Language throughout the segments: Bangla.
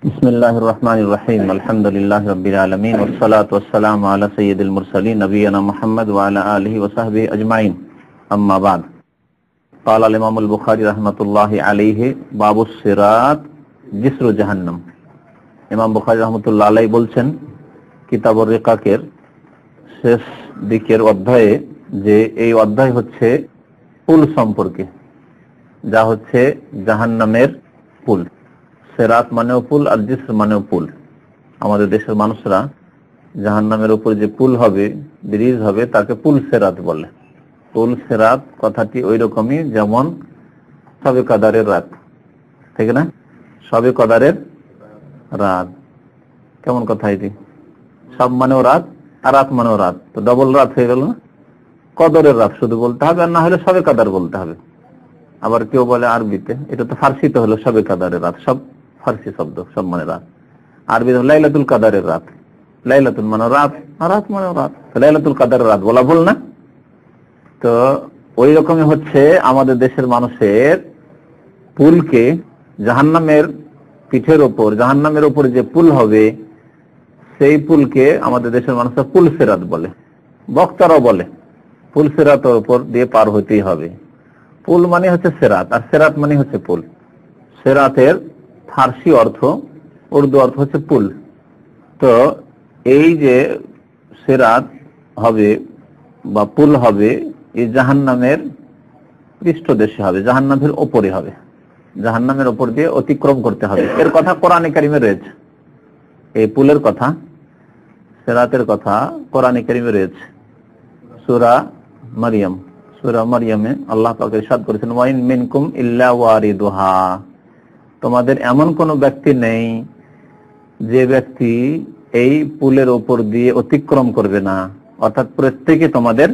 বিসমিল্লাহির রহমানির রহিম আলহামদুলিল্লাহি রাব্বিল আলামিন ওয়াস সালাতু ওয়াস সালামু আলা সাইয়্যিদিল মুরসালিন নবিয়িনা মুহাম্মদ ওয়া আলা আলিহি ওয়া সাহবিহি আজমাইন আম্মা বাদ قال الامام البخاري رحمه الله عليه باب الصراط جسر জাহান্নাম। ইমাম বুখারী রাহমাতুল্লাহ আলাইহি বলছেন কিতাবুর রিকাকের শেষ দিকের অধ্যায়ে যে এই অধ্যায় হচ্ছে পুল সম্পর্কে, যা হচ্ছে জাহান্নামের পুল। সিরাত মানেও পুল আর জিসর মানেও পুল। আমাদের দেশের মানুষরা জাহান্নামের উপর যে পুল হবে, ব্রিজ হবে, তাকে পুল সিরাত বলে। পুল সিরাত কথাটি ওই রকমই যেমন শবে কদরের রাত, ঠিক না? শবে কদরের রাত কেমন কথা এটি? সব মানেও রাত আর রাত মানেও রাত, তো ডবল রাত হয়ে গেল না? কদরের রাত শুধু বলতে হবে, আর না হলে শবে কদর বলতে হবে। আবার কেউ বলে আরবিতে, এটা তো ফার্সিতে হলো শবে কদরের রাত, সব ফার্সি শব্দ, সব মানে রাত। আরবি লাইলাতুল কদরের রাত, লাইলাতুল মানে রাত আর রাত মানে রাত, লাইলাতুল কদরের রাত বলা ভুল না? তো ওই রকমই হচ্ছে আমাদের দেশের মানুষের পুলকে জাহান্নামের পিঠের ওপর, জাহান্নামের ওপর যে পুল হবে সেই পুলকে আমাদের দেশের মানুষরা পুল সিরাত বলে। বক্তারাও বলে পুল সিরাতের উপর দিয়ে পার হইতেই হবে। পুল মানে হচ্ছে সিরাত, আর সিরাত মানে হচ্ছে পুল। সিরাতের ফার্সি অর্থ, উর্দু অর্থ হচ্ছে পুল। তো এই যে সিরাত হবে বা পুল হবে, এই জাহান্নামের পৃষ্ঠদেশে হবে, জাহান্নামের ওপরে হবে, জাহান্নামের ওপর দিয়ে অতিক্রম করতে হবে। এর কথা কোরআনে কারিমে রয়েছে, এই পুলের কথা, সিরাতের কথা কোরআনে কারিমে রয়েছে। সূরা মারইয়াম, সূরা মারইয়ামে আল্লাহ পাক ইরশাদ করেছেন, ওয়া ইন মিনকুম ইল্লা ওয়ারিদুহা, তোমাদের এমন কোন ব্যক্তি নেই যে ব্যক্তি এই পুলের উপর দিয়ে অতিক্রম করবে না। অর্থাৎ প্রত্যেকে তোমাদের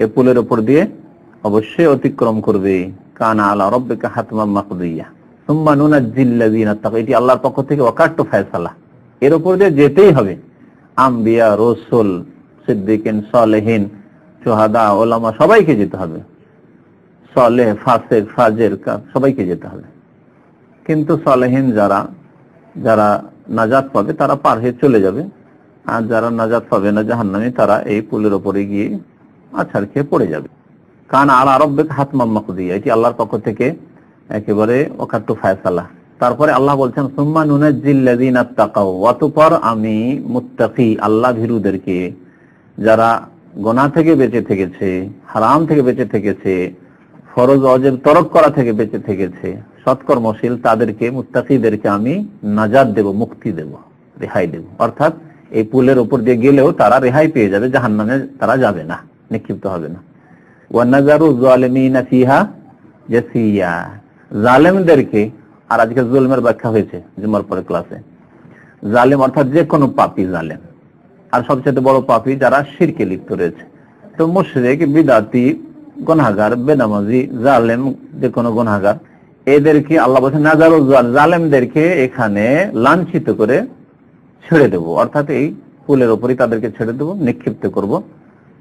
এই পুলের উপর দিয়ে অবশ্যই অতিক্রম করবে। কানা আলা রাব্বিকা হাতমান মাকদিয়া সুম্মা নুনাজ্জিল লাযিনা তাকাউ, এটি আল্লাহর পক্ষ থেকে ওয়াকাতু ফয়সালা, এর উপর দিয়ে যেতেই হবে। আম্বিয়া, রাসূল, সিদ্দিকিন, সালেহিন, শুহাদা, উলামা সবাইকে যেতে হবে। সালেহ, ফাসিক, ফাজির সবাইকে যেতে হবে। কিন্তু সালেহিন যারা নাজাত পাবে তারা পার হয়ে চলে যাবে, আর যারা নাজাত পাবে না, জাহান্নামী, তারা এই পুলের উপরে গিয়ে আছাড় খেয়ে পড়ে যাবে। কান আলা রাব্বিকা হাতমান মাকদিয়া, এটি আল্লাহর পক্ষ থেকে একেবারে ওয়াকাতু ফয়সালা। তারপরে আল্লাহ বলছেন, সুম্মা নুনাজ্জিল লাযিনা তাকাউ, অতঃপর আমি মুত্তাকি আল্লাহ ভীরুদেরকে, যারা গুনাহ থেকে বেঁচে থেকেছে, হারাম থেকে বেঁচে থেকেছে, ফরজ ওয়াজিব তরক করা থেকে বেঁচে থেকেছে, সৎকর্মশীল, তাদেরকে, মুত্তাকিদেরকে আমি নাজাত দেব, মুক্তি দেব, রেহাই দেব। অর্থাৎ এই পুলের উপর দিয়ে গেলেও তারা রেহাই পেয়ে যাবে, জাহান্নামে তারা যাবে না, নিক্ষিপ্ত হবে না। ওয়া নাযারু যালিমিনা ফিহা জাসিয়া, জালেমদেরকে, আর আজকে জুলমের ব্যাখ্যা হয়েছে জুমার পরে ক্লাসে। জালেম অর্থাৎ যে কোনো পাপী জালেম, আর সবচেয়ে বড় পাপী যারা শিরকে লিপ্ত রয়েছে। তো মুশরিক, বিদআতি, গুনাহগার, বেনামাজি, জালেম, যে কোনো গুনাহগার, এদেরকে আল্লাহ বলেছেন নাযারু জালেমদেরকে এখানে লাঞ্ছিত করে ছেড়ে দেব। অর্থাৎ এই পুলের উপরই তাদেরকে ছেড়ে দেব, নিক্ষিপ্ত করব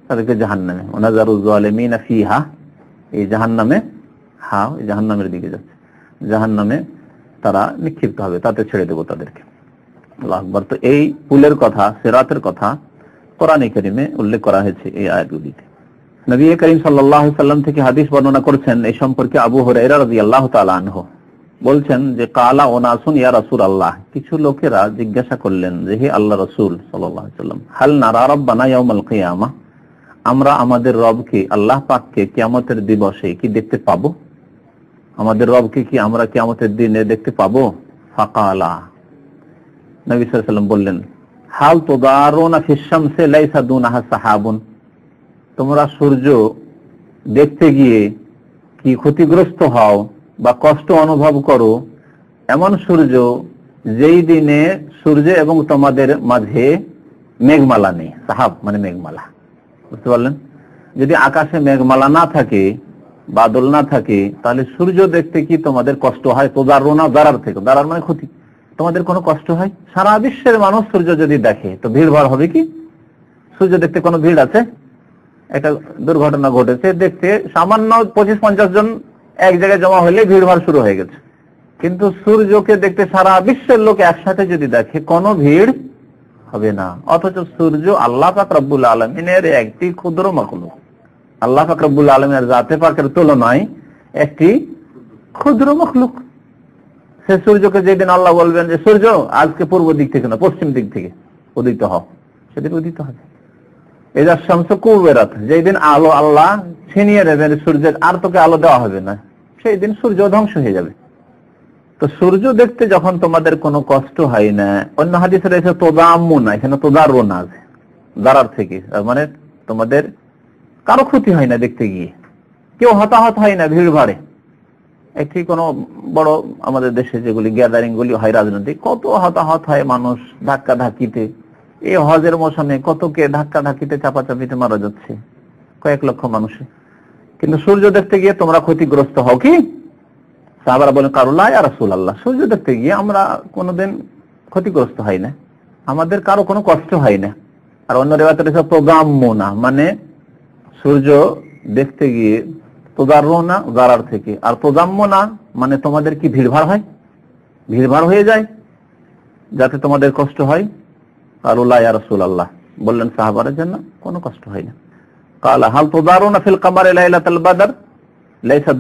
তাদেরকে জাহান্নামে। ওয়া নাযারু যালিমিনা ফিহা, এই জাহান্নামে, হ্যাঁ এই জাহান্নামের দিকে যাচ্ছে, জাহান্নামে তারা নিক্ষিপ্ত হবে, তাতে ছেড়ে দেব তাদেরকে। আল্লাহু আকবার। তো এই পুলের কথা, সিরাতের কথা কোরআনে কারিমে উল্লেখ করা হয়েছে এই আয়াতগুলিতে। নবী করিম সাল্লাল্লাহু আলাইহি সাল্লাম থেকে হাদিস বর্ণনা করেছেন এই সম্পর্কে, আবু হুরায়রা রাদিয়াল্লাহু তাআলা আনহু বলছেন যে, কালা ওনাসুন ইয়া রাসূলুল্লাহ, কিছু লোকেরা জিজ্ঞাসা করলেন যে, হে আল্লাহ রাসূল সাল্লাল্লাহু আলাইহি সাল্লাম, হাল নারা রাব্বানা ইয়াউমাল কিয়ামাহ, আমরা আমাদের রবকে, আল্লাহ পাককে কিয়ামতের দিবসে কি দেখতে পাবো? আমাদের রবকে কি আমরা কিয়ামতের দিনে দেখতে পাবো? ফাকালা, নবী সাল্লাল্লাহু আলাইহি সাল্লাম বললেন, হাল তুদারুনা ফিশ শামসি লাইসা দুনাহা সাহাবুন, তোমরা সূর্য দেখতে গিয়ে কি ক্ষতিগ্রস্ত হও বা কষ্ট অনুভব করো এমন সূর্য যেই দিনে সূর্য এবং তোমাদের মাঝে মেঘমালা নেই। সাহাব মানে মেঘমালা, বুঝতে পারলেন? যদি আকাশে মেঘমালা না থাকে, বাদল না থাকে, তাহলে সূর্য দেখতে কি তোমাদের কষ্ট হয়? তোদারুনা, দারার থেকে, দারার মানে ক্ষতি, তোমাদের কোনো কষ্ট হয়? সারা বিশ্বের মানুষ সূর্য যদি দেখে তো ভিড় ভাড় হবে কি? সূর্য দেখতে কোনো ভিড় আছে? একটা দুর্ঘটনা ঘটেছে, দেখতে সামান্য 25-50 জন এক জায়গায় জমা হলে ভিড় ভাড় শুরু হয়ে গেছে। কিন্তু সূর্যকে দেখতে সারা বিশ্বের লোক একসাথে যদি দেখে কোনো ভিড় হবে না। অথচ সূর্য আল্লাহ পাক রব্বুল আলামিনের একটি ক্ষুদ্র মাখলুক। আল্লাহ পাক রব্বুল আলামিনের জাতে পাকের তুলনায় একটি ক্ষুদ্র মাখলুক। সে সূর্যকে যেদিন আল্লাহ বলবেন যে সূর্য আজকে পূর্ব দিক থেকে না পশ্চিম দিক থেকে উদিত হও, সেদিন উদিত হবে। এজা শামসু কুবিরাত, যেদিন আলো আল্লাহ ছিনিয়ে দেবেন সূর্যের, আর তোকে আলো দেওয়া হবে না, সেই দিন সূর্য ধ্বংস হয়ে যাবে। তো সূর্য দেখতে যখন তোমাদের কোনো কষ্ট হয় না, অন্য হাদিসে রয়েছে তোদাম্মুনা, এখানে তোদারুনা আছে দারার থেকে, মানে তোমাদের কারো ক্ষতি হয় না দেখতে গিয়ে, কেউ হতাহত হয় না ভিড় ভাড়ে। একটি কোনো বড় আমাদের দেশে যেগুলি গ্যাদারিং গুলি হয় রাজনৈতিক, কত হতাহত হয় মানুষ ধাক্কা ধাক্কিতে। এই হজের মৌসুমে কতকে ধাক্কা ধাক্কিতে চাপাচাপিতে মারা যাচ্ছে, কয়েক লক্ষ মানুষে। কিন্তু সূর্য দেখতে গিয়ে তোমরা ক্ষতিগ্রস্ত হও কি? সাহাবারা বলেন কারুল্লাহ ইয়া রাসূলুল্লাহ, সূর্য দেখতে গিয়ে আমরা কোনোদিন ক্ষতিগ্রস্ত হই না, আমাদের কারো কোনো কষ্ট হয় না। আর অন্য রিওয়ায়াতে রয়েছে তোদাম্মুনা, মানে সূর্য দেখতে গিয়ে তোদারুনা দারার থেকে, আর তোদাম্মুনা মানে তোমাদের কি ভিড়ভাড় হয়, ভিড়ভাড় হয়ে যায় যাতে তোমাদের কষ্ট হয়। কারুল্লাহ ইয়া রাসূলুল্লাহ, বললেন সাহাবারা যেন কোনো কষ্ট হয় না। কালা হাল তোদারুনা ফিল কামারি লাইলাতুল বদর লাইসা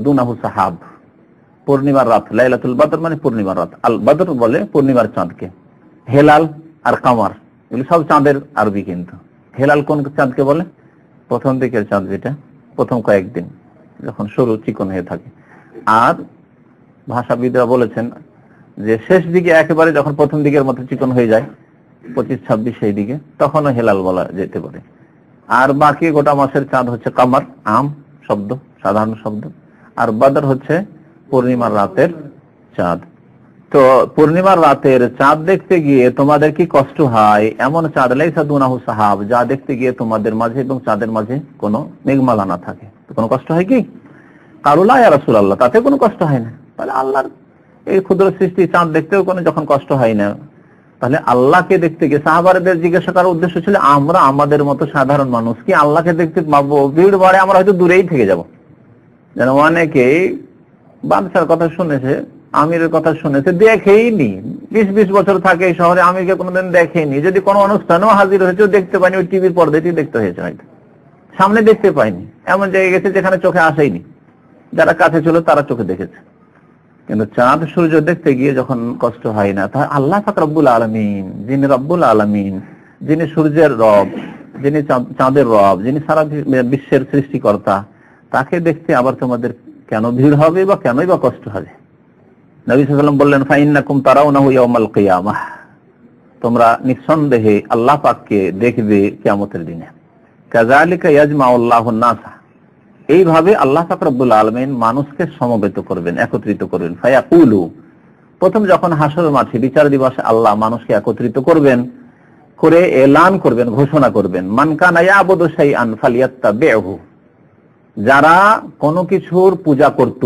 দুনাহু সাহাব, পূর্ণিমার রাত, লাইলাতুল বদর মানে পূর্ণিমার রাত, আল বদর বলে পূর্ণিমার চাঁদকে। হেলাল আর কামার এগুলি সব চাঁদের আরবি, কিন্তু হেলাল কোন চাঁদকে বলে? প্রথম দিকের চাঁদ, যেটা প্রথম কয়েকদিন যখন সরু চিকন হয়ে থাকে। আর ভাষাবিদরা বলেছেন যে শেষ দিকে একেবারে যখন প্রথম দিকের মতো চিকন হয়ে যায় 25-26 সেই দিকে, তখনও হেলাল বলা যেতে পারে। আর বাকি গোটা মাসের চাঁদ হচ্ছে কামার, আম শব্দ, সাধারণ শব্দ। আর বদর হচ্ছে পূর্ণিমার রাতের চাঁদ। তো পূর্ণিমার রাতের চাঁদ দেখতে গিয়ে তোমাদের কি কষ্ট হয়? এমন চাঁদ লাইসা দুনাহু সাহাব, যা দেখতে গিয়ে তোমাদের মাঝে এবং চাঁদের মাঝে কোনো মেঘমালা না থাকে, কোনো কষ্ট হয় কি? কারুল্লাহ ইয়া রাসূলুল্লাহ, তাতে কোনো কষ্ট হয় না। তাহলে আল্লাহর এই ক্ষুদ্র সৃষ্টি চাঁদ দেখতেও কোনো যখন কষ্ট হয় না, তাহলে আল্লাহকে দেখতে গিয়ে সাহাবাদের জিজ্ঞাসা করার উদ্দেশ্য ছিল আমরা আমাদের মতো সাধারণ মানুষ কি আল্লাহকে দেখতে পাবো? ভিড় ভাড়ে আমরা হয়তো দূরেই থেকে যাব। যেন অনেকেই বাদশার কথা শুনেছে, আমিরের কথা শুনেছে, দেখেইনি, 20-20 বছর থাকে এই শহরে, আমিরকে কোনোদিন দেখেনি। যদি কোনো অনুষ্ঠানেও হাজির হয়েছে দেখতে পাইনি, ওই টিভির পর্দাতেই দেখতে হয়েছে, হয়তো সামনে দেখতে পাইনি। এমন জায়গায় গেছে যেখানে চোখে আসেইনি, যারা কাছে ছিল তারা চোখে দেখেছে। কিন্তু চাঁদ সূর্য দেখতে গিয়ে যখন কষ্ট হয় না, তা আল্লাহ পাক রব্বুল আলামিন, যিনি রব্বুল আলামিন, যিনি সূর্যের রব, যিনি চাঁদের রব, যিনি সারা বিশ্বের সৃষ্টিকর্তা, তাকে দেখতে আবার তোমাদের কেন ভিড় হবে বা কেনই বা কষ্ট হবে? নবী সাল্লাল্লাহু আলাইহি ওয়াসাল্লাম বললেন ফাইন্নাকুম তারাউনাহু ইয়াউমাল কিয়ামাহ, তোমরা নিঃসন্দেহে আল্লাহ পাককে দেখবে কিয়ামতের দিনে। কাযালিকা ইয়াজমাউল্লাহুন নাস, এইভাবে আল্লাহ পাক রব্বুল আলামিন মানুষকে সমবেত করবেন, একত্রিত করবেন। ফায়াকুলু, প্রথম যখন হাসরের মাঠে বিচার দিবসে আল্লাহ মানুষকে একত্রিত করবেন, করে এলান করবেন, ঘোষণা করবেন, মান কানা ইয়াবুদু শাইআন ফালিয়াত্তাবিহু, যারা কোনো কিছুর পূজা করত,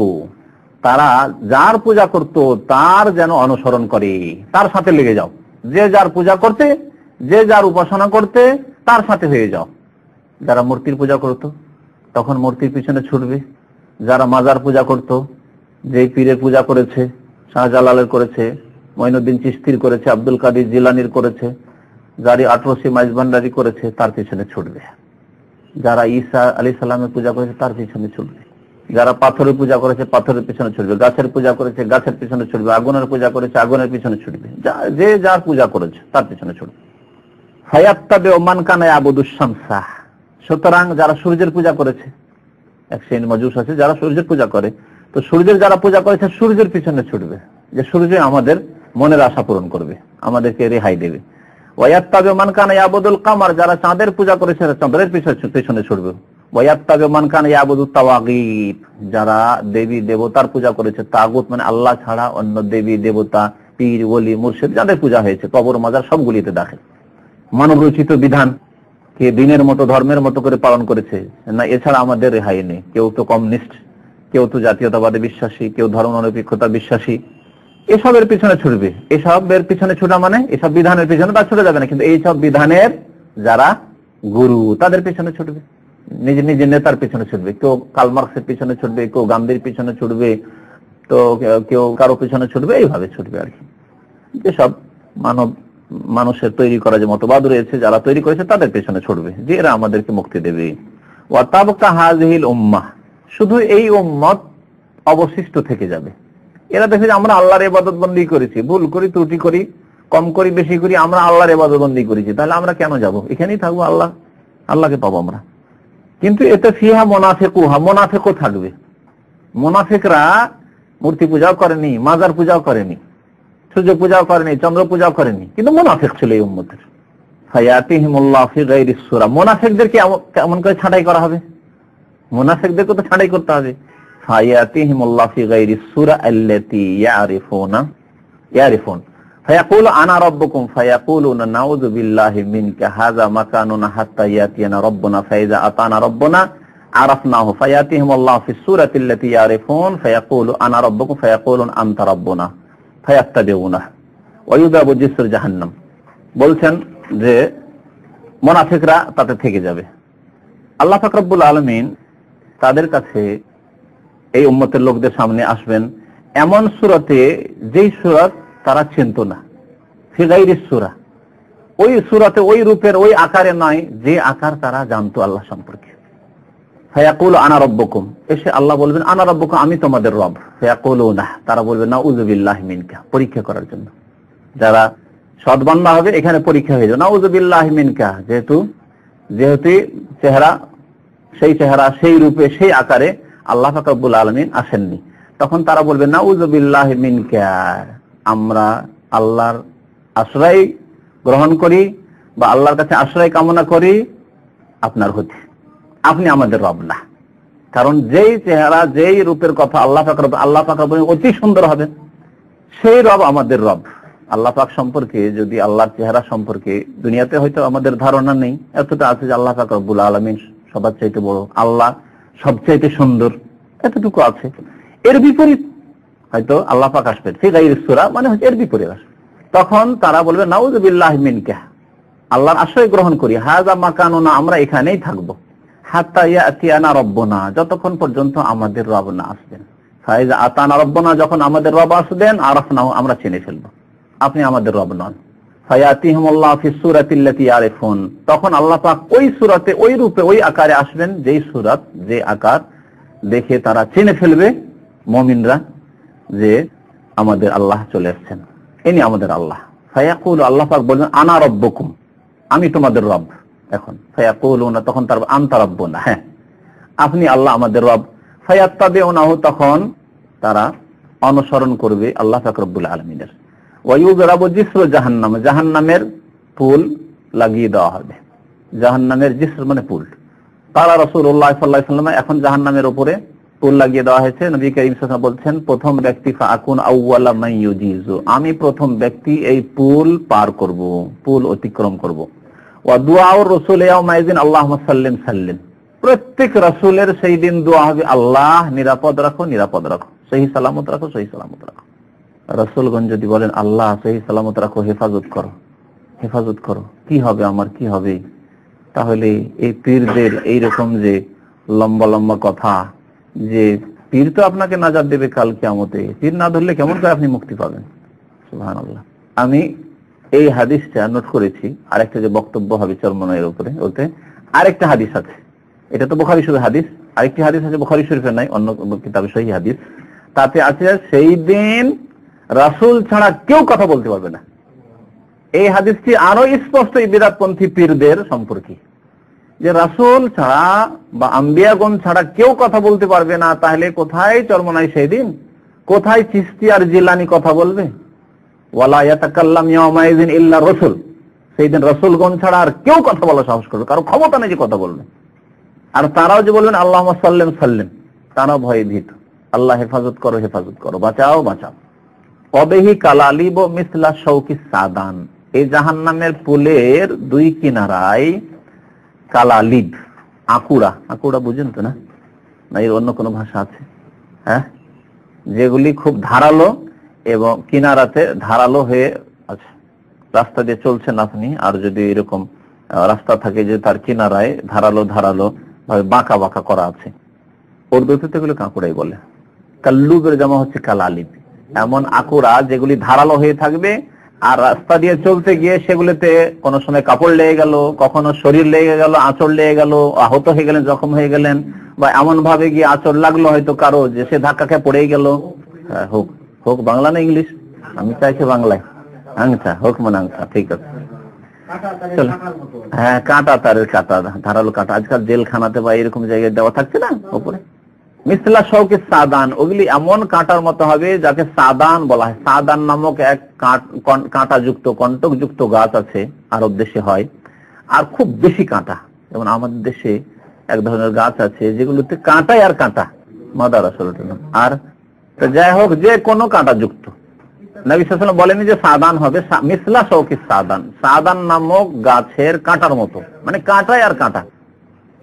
তারা যার পূজা করত তার যেন অনুসরণ করে, তার সাথে লেগে যাও। যে যার পূজা করতে, যে যার উপাসনা করতে, তার সাথে হয়ে যাও। যারা মূর্তির পূজা করত তখন মূর্তির পিছনে ছুটবে। যারা মাজার পূজা করত, যে পীরের পূজা করেছে, শাহজালালের করেছে, মঈনুদ্দিন চিশতির করেছে, আব্দুল কাদের জিলানির করেছে, যারা 18 মাইজ ভান্ডারি করেছে, তার পিছনে ছুটবে। যারা ঈসা আলাইহিস সালামের পূজা করেছে তার পিছনে ছুটবে। যারা পাথরের পূজা করেছে পাথরের পিছনে ছুটবে, গাছের পূজা করেছে গাছের পিছনে ছুটবে, আগুনের পূজা করেছে আগুনের পিছনে ছুটবে। যে যার পূজা করেছে তার পিছনে ছুটবে। ফায়াত্তাবিউ মান কানা ইয়াবুদুশ শামসা, সুতরাং যারা সূর্যের পূজা করেছে, এক শ্রেণীর মাজুস আছে যারা সূর্যের পূজা করে, তো সূর্যের যারা পূজা করেছে সূর্যের পিছনে ছুটবে, যে সূর্য আমাদের মনের আশা পূরণ করবে, আমাদেরকে রেহাই দেবে। ওয়ায়াত্তাবিউ মান কানা ইয়াবুদুল কামার, যারা চাঁদের পূজা করেছে চাঁদের পিছনে ছুটবে। ওয়ায়াত্তাবিউ মান কানা ইয়াবুদুত তাওয়াগীত, যারা দেবী দেবতার পূজা করেছে, তাগুত মানে আল্লাহ ছাড়া অন্য দেবী দেবতা, পীর ওলি মুর্শিদ যাদের পূজা হয়েছে, কবর মাজার সবগুলিতে দাখিল। মানব রচিত বিধান কে দিনের মতো ধর্মের মতো করে পালন করেছে না, এছাড়া আমাদের রেহাই নেই। কেউ তো কমিউনিস্ট, কেউ তো জাতীয়তাবাদে বিশ্বাসী, কেউ ধর্মনিরপেক্ষতা বিশ্বাসী, এসবের পিছনে ছুটবে। এসবের পিছনে ছোটা মানে এসব বিধানের পিছনে তা ছুটে যাবে না, কিন্তু এইসব বিধানের যারা গুরু তাদের পিছনে ছুটবে, নিজের নেতার পিছনে ছুটবে। কেউ কার্ল মার্কসের পিছনে ছুটবে, কেউ গান্ধীর পিছনে ছুটবে, তো কেউ কারো পিছনে ছুটবে, এইভাবে ছুটবে আর কি। যেসব মানুষের তৈরি করা যে মতবাদ রয়েছে, যারা তৈরি করেছে তাদের পেছনে ছুটবে যে এরা আমাদেরকে মুক্তি দেবে। ওয়া তাবকা হাযিহিল উম্মাহ, শুধু এই উম্মত অবশিষ্ট থেকে যাবে। এরা দেখে যে আমরা আল্লাহর ইবাদত বন্দী করেছি, ভুল করি, ত্রুটি করি, কম করি, বেশি করি, আমরা আল্লাহর ইবাদত বন্দী করেছি, তাহলে আমরা কেন যাব? এখানেই থাকবো, আল্লাহকে পাবো আমরা। কিন্তু এতে ফিহা মুনাফিকুহা, মুনাফিকও থাকবে। মুনাফিকরা মূর্তি পূজাও করেনি, মাজার পূজাও করেনি, সূর্য পূজাও করেনি, চন্দ্র পূজাও করেনি, কিন্তু মুনাফিক ছিল এই উম্মতের। ফায়াতিহিমুল্লাহু ফি গায়রিস সূরা, মুনাফিকদেরকে কেমন করে ছাঁটাই করা হবে? মুনাফিকদেরকে তো ছাঁটাই করতে হবে। ফায়াতিহিমুল্লাহু ফি গায়রিস সূরা আল্লাতী ইয়ারিফুন ফায়াকুলু আনা রাব্বুকুম ফায়াকুলুনা নাউযু বিল্লাহি মিনকা হাযা মাকানুনা হাত্তা ইয়াতিয়ানা রাব্বুনা ফাইযা আতানা রাব্বুনা আরাফনাহু ফায়াতিহিমুল্লাহু ফিস সূরাতি আল্লাতী ইয়ারিফুন ফায়াকুলু আনা রাব্বুকুম ফায়াকুলুন আনতা রাব্বুনা ফায়াত্তাবিউনা ওয়া ইউযাবু জিসর জাহান্নাম। বলছেন যে মুনাফিকরা তাতে থেকে যাবে। আল্লাহ পাক রব্বুল আলামিন তাদের কাছে, এই উম্মতের লোকদের সামনে আসবেন এমন সূরাতে যেই সূরাত তারা চিনত না, ফি গায়রিস সূরা, ওই সূরাতে ওই রূপের ওই আকারে নয় যে আকার তারা জানতো আল্লাহ সম্পর্কে। ফায়াকুলু আনা রাব্বুকুম, এসে আল্লাহ বলবেন আনা রাব্বুকুম, আমি তোমাদের রব। ফায়াকুলুনা, তারা বলবে নাউযু বিল্লাহি মিনকা, পরীক্ষা করার জন্য। যারা সৎ বান্দা হবে এখানে পরীক্ষা হয়ে যাবে, নাউযু বিল্লাহি মিনকা, যেহেতু চেহারা সেই রূপে সেই আকারে আল্লাহ পাক রব্বুল আলামিন আসেননি, তখন তারা বলবে নাউযু বিল্লাহি মিনকা, আমরা আল্লাহর আশ্রয় গ্রহণ করি বা আল্লাহর কাছে আশ্রয় কামনা করি আপনার হতে, আপনি আমাদের রব না। কারণ যেই চেহারা যেই রূপের কথা আল্লাহ পাক অতি সুন্দর হবে, সেই রব আমাদের রব। আল্লাহ পাক সম্পর্কে, যদি আল্লাহর চেহারা সম্পর্কে দুনিয়াতে হয়তো আমাদের ধারণা নেই, এতটা আছে যে আল্লাহ পাক রব্বুল আলামিন সবার চাইতে বড়, আল্লাহ সবচাইতে সুন্দর, এতটুকু আছে। এর বিপরীত হয়তো আল্লাহ পাক আসবেন ফি গায়রিস সূরা, মানে হচ্ছে এর বিপরীত আসবে। তখন তারা বলবে নাউযু বিল্লাহি মিনকা, আল্লাহর আশ্রয় গ্রহণ করি, হাযা মাকানুনা, আমরা এখানেই থাকবো, হাত্তা ইয়াতিয়ানা রাব্বুনা, যতক্ষণ পর্যন্ত আমাদের রব না আসবেন। ফাইযা আতানা রাব্বুনা, যখন আমাদের রব আসবেন, আরাফনাহু, আমরা চিনে ফেলবো আপনি আমাদের রব নন। ফায়াতিহিমুল্লাহু ফিস সূরাতি আল্লাতী ইয়ারিফুন, তখন আল্লাহ পাক ওই সূরাতে ওই রূপে ওই আকারে আসবেন যেই সূরাত যে আকার দেখে তারা চিনে ফেলবে মুমিনরা যে আমাদের আল্লাহ চলে আসছেন, ইনি আমাদের আল্লাহ। ফায়াকুলু, আল্লাহ পাক বলবেন আনা রাব্বুকুম, আমি তোমাদের রব। এখন ফায়াকুলুনা, তখন তার আনতা রাব্বুনা, হ্যাঁ আপনি আল্লাহ আমাদের রব। ফায়াত্তাবিউনাহু, তখন তারা অনুসরণ করবে আল্লাহ পাক রব্বুল আলামিনের। ওয়া ইউযরাবু জিসরু জাহান্নাম, জাহান্নামের পুল লাগিয়ে দেওয়া হবে। জাহান্নামের জিসর মানে পুল। তারা রাসূলুল্লাহ সাল্লাল্লাহু আলাইহি ওয়াসাল্লাম, এখন জাহান্নামের উপরে পুল লাগিয়ে দেওয়া হয়েছে। নবী করিম সাল্লাল্লাহু আলাইহি ওয়াসাল্লাম বলছেন, প্রথম ব্যক্তি ফাআকুন আউওয়ালা মান ইউজিজু, আমি প্রথম ব্যক্তি এই পুল পার করব, পুল অতিক্রম করব। ওয়া দুআউর রাসূল ইয়াউমাইযিন আল্লাহুম্মা সাল্লিম সাল্লিম, প্রত্যেক রাসূলের সেই দিন দোয়া হবে, আল্লাহ নিরাপদ রাখো, নিরাপদ রাখো, সহি সালামত রাখো, সহি সালামত রাখো। রাসূলগণ যদি বলেন আল্লাহ সহি সালামত রাখো, হেফাজত করো, হেফাজত করো, কি হবে আমার, কি হবে? তাহলে এই পীরদের এইরকম যে লম্বা লম্বা কথা, যে পীর তো আপনাকে নাজাত দেবে কাল কিয়ামতে, পীর না ধরলে কেমন করে আপনি মুক্তি পাবেন? সুবহানাল্লাহ। আমি এই হাদিসটা নোট করেছি, আরেকটা যে বক্তব্য হবে চরমনায়ের উপরে, ওতে আরেকটা হাদিস আছে, এটা তো বুখারী শরীফের হাদিস, আরেকটি হাদিস আছে বুখারী শরীফের নাই, অন্য কিতাবে সহিহ হাদিস, তাতে আছে সেই দিন রাসূল ছাড়া কেউ কথা বলতে পারবে না। এই হাদিসটি আরো স্পষ্ট বিদআতপন্থী পীরদের সম্পর্কে, যে রাসূল ছাড়া বা আম্বিয়াগণ ছাড়া কেউ কথা বলতে পারবে না। তাহলে কোথায় চরমনাই সেই দিন, কোথায় চিশতি আর জিলানী কথা বলবে? ওয়ালা ইয়াতাকাল্লাম ইয়াউমাইযিন ইল্লা রাসূল, সেই দিন রাসূলগণ ছাড়া আর কেউ কথা বলা সাহস করবে, কারো ক্ষমতা নেই যে কথা বলবে। আর তারাও যে বলবেন আল্লাহুম্মা সাল্লিম সাল্লিম, তারাও ভয়ে ভীত, আল্লাহ হেফাজত করো, হেফাজত করো, বাঁচাও, বাঁচাও। কবেহি কালালিব মিসলা শাওকি সাদান, এই জাহান্নামের পুলের দুই কিনারায় কালালিব, আকুড়া, আকুড়া বুঝেন তো না? না এর অন্য কোনো ভাষা আছে? হ্যাঁ, যেগুলি খুব ধারালো এবং কিনারাতে ধারালো হয়ে আছে। রাস্তা দিয়ে চলছেন আপনি, আর যদি এরকম রাস্তা থাকে যে তার কিনারায় ধারালো ধারালো ভাবে বাঁকা বাঁকা করা আছে, উর্দুতে তো এগুলো কাঁকুড়াই বলে। কাল্লুবের জামা হচ্ছে কালালিব, এমন আকুরা যেগুলি ধারালো হয়ে থাকবে, আর রাস্তা দিয়ে চলতে গিয়ে সেগুলিতে কোনো সময় কাপড় লেগে গেল, কখনো শরীর লেগে গেল, আঁচড় লেগে গেল, আহত হয়ে গেলেন, জখম হয়ে গেলেন, বা এমন ভাবে গিয়ে আঁচড় লাগলো হয়তো কারো যে সে ধাক্কা খেয়ে পড়েই গেল। হোক হোক বাংলা না ইংলিশ, আমি চাইছি বাংলায়। আংছা হোক মানে আংছা, ঠিক আছে। হ্যাঁ, কাঁটা, তারের কাঁটা, ধারালো কাঁটা আজকাল জেলখানাতে বা এরকম জায়গায় দেওয়া থাকছে না উপরে। মিসলা শৌকে সাদান, ওগুলি এমন কাঁটার মতো হবে যাকে সাদান বলা হয়। সাদান নামক এক কাঁটাযুক্ত কণ্টকযুক্ত গাছ আছে, আরব দেশে হয়, আর খুব বেশি কাঁটা। যেমন আমাদের দেশে এক ধরনের গাছ আছে যেগুলোতে কাঁটাই আর কাঁটা, মাদার আসলে। আর যাই হোক, যে কোনো কাঁটাযুক্ত, নবী সাল্লাল্লাহু আলাইহি ওয়াসাল্লাম বলেনি যে সাদান হবে, মিসলা শৌকি সাদান, সাদান নামক গাছের কাঁটার মতো, মানে কাঁটাই আর কাঁটা,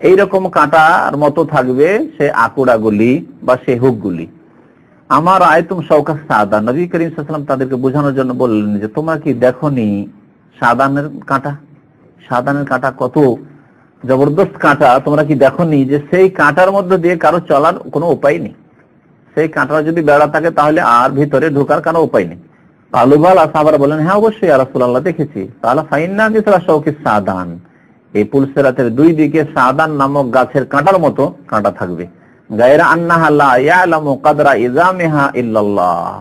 এইরকম কাঁটার মতো থাকবে সে আকুড়াগুলি বা সে হুকগুলি। আমার আয়তুম শৌকা সাদান, নবী করিম সাল্লাল্লাহু আলাইহি ওয়াসাল্লাম তাদেরকে বোঝানোর জন্য বললেন যে তোমরা কি দেখোনি সাদানের কাঁটা, সাদানের কাঁটা কত জবরদস্ত কাঁটা, তোমরা কি দেখোনি যে সেই কাঁটার মধ্যে দিয়ে কারো চলার কোনো উপায় নেই। সেই কাঁটা যদি বেড়া থাকে তাহলে আর ভিতরে ঢোকার কোনো উপায় নেই। আলুবালা সাহাবারা বলেন, হ্যাঁ অবশ্যই ইয়া রাসূলুল্লাহ দেখেছি। তাহলে ফাইন্না মিসলা শৌকি সাদান, এই পুলসিরাতের দুই দিকে সাদান নামক গাছের কাঁটার মতো কাঁটা থাকবে। গায়রা আন্নাহা লা ইয়ালামু কদরা ইজামিহা ইল্লাল্লাহ,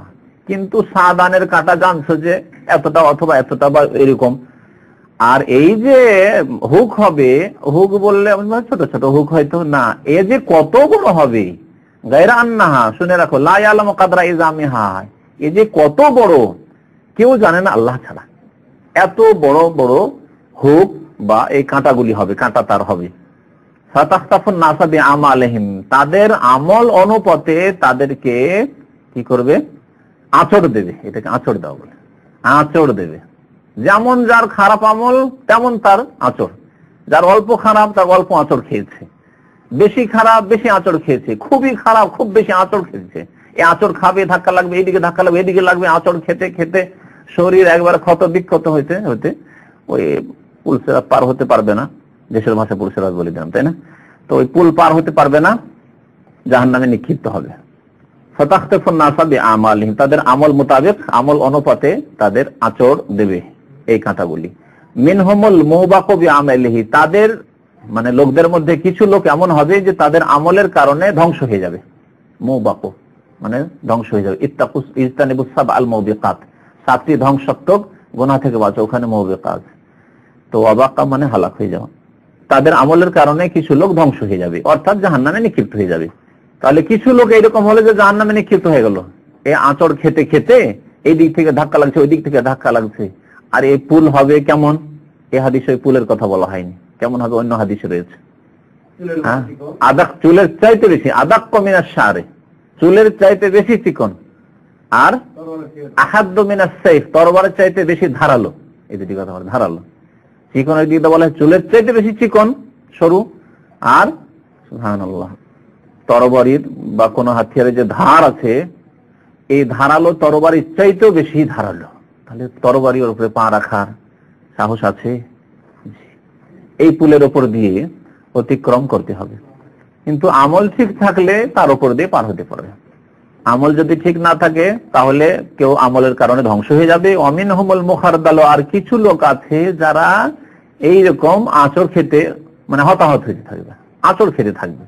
কিন্তু সাদানের কাঁটা জানছো যে এতটা অথবা এতটা বা এরকম। আর এই যে হুক হবে, হুক বললে ছোট ছোট হুক হয়তো না, এ যে কত বড় হবে, গায়রা আন্নাহা, শুনে রাখো, লা ইয়ালামু কদরা ইজামিহা, এ যে কত বড় কেউ জানে না আল্লাহ ছাড়া। এত বড় বড় হুক বা এই কাঁটাগুলি হবে, কাঁটা তার হবে। ফাতাখতাফুন নাসা বিআমালিহিম, তাদের আমল অনুপাতে তাদেরকে কি করবে, আঁচড় দেবে। এটাকে আঁচড় দেওয়া বলে, আঁচড় দেবে। যেমন যার খারাপ আমল তেমন তার আঁচড়, যার অল্প খারাপ তার অল্প আঁচড় খেয়েছে, বেশি খারাপ বেশি আঁচড় খেয়েছে, খুবই খারাপ খুব বেশি আঁচড় খেয়েছে। এই আঁচড় খাবে, ধাক্কা লাগবে, এইদিকে ধাক্কা লাগবে, এদিকে লাগবে, আঁচড় খেতে খেতে শরীর একবার ক্ষত বিক্ষত হইতে হইতে ওই পুলসিরাত পার হতে পারবে না। দেশের ভাষা পুলসিরাত বলে দিলাম, তাই না? তো ওই পুল পার হতে পারবে না, জাহান্নামে নিক্ষিপ্ত হবে। ফাতাখতাফুন নাসা বিআমালিহিম, তাদের আমল মোতাবেক, আমল অনুপাতে তাদের আঁচড় দেবে এই কাঁটাগুলি। মিনহুমুল মুবাকু বিআমালিহি, তাদের মানে লোকদের মধ্যে কিছু লোক এমন হবে যে তাদের আমলের কারণে ধ্বংস হয়ে যাবে। মুবাকু মানে ধ্বংস হয়ে যাবে। ইজতানিবুস সাবআল মুবিকাত, 7টি ধ্বংসাত্মক গুনাহ থেকে বাঁচো, ওখানে মুবিকাত। তো ওয়াবাকা মানে হালাক হয়ে যাওয়া। তাদের আমলের কারণে কিছু লোক ধ্বংস হয়ে যাবে, অর্থাৎ জাহান্নামে নিক্ষিপ্ত হয়ে যাবে। তাহলে কিছু লোক এইরকম হলে যে জাহান্নামে নিক্ষিপ্ত হয়ে গেল, এই আঁচড় খেতে খেতে এই দিক থেকে ধাক্কা লাগছে, ওই দিক থেকে ধাক্কা লাগছে। আর এই পুল হবে কেমন, এই হাদিসে ওই পুলের কথা বলা হয়নি, কেমন হবে অন্য হাদিসে রয়েছে। হ্যাঁ, আদাক, চুলের চাইতে বেশি, আদাক মিনাশ শারে, চুলের চাইতে বেশি চিকন, আর আহাদ্দু মিনাস সাইফ, তরবারের চাইতে বেশি ধারালো। এই দুটি কথা বলে, ধারালো চিকনের দিকে বলা হয় চুলের চাইতে বেশি চিকন সরু, আর সুবহানাল্লাহ তরবারির বা কোনো হাতিয়ারের যে ধার আছে, এই ধারালো তরবারির চাইতেও বেশি ধারালো। তাহলে তরবারির উপরে পা রাখার সাহস আছে? এই পুলের ওপর দিয়ে অতিক্রম করতে হবে। কিন্তু আমল ঠিক থাকলে তার উপর দিয়ে পার হতে পারবে। আমল যদি ঠিক না থাকে তাহলে কেউ আমলের কারণে ধ্বংস হয়ে যাবে। অমিনহুমুল মুখারদাল, আর কিছু লোক আছে যারা এইরকম আঁচড় খেতে মানে হতাহত হতে থাকবে, আঁচড় খেতে থাকবে।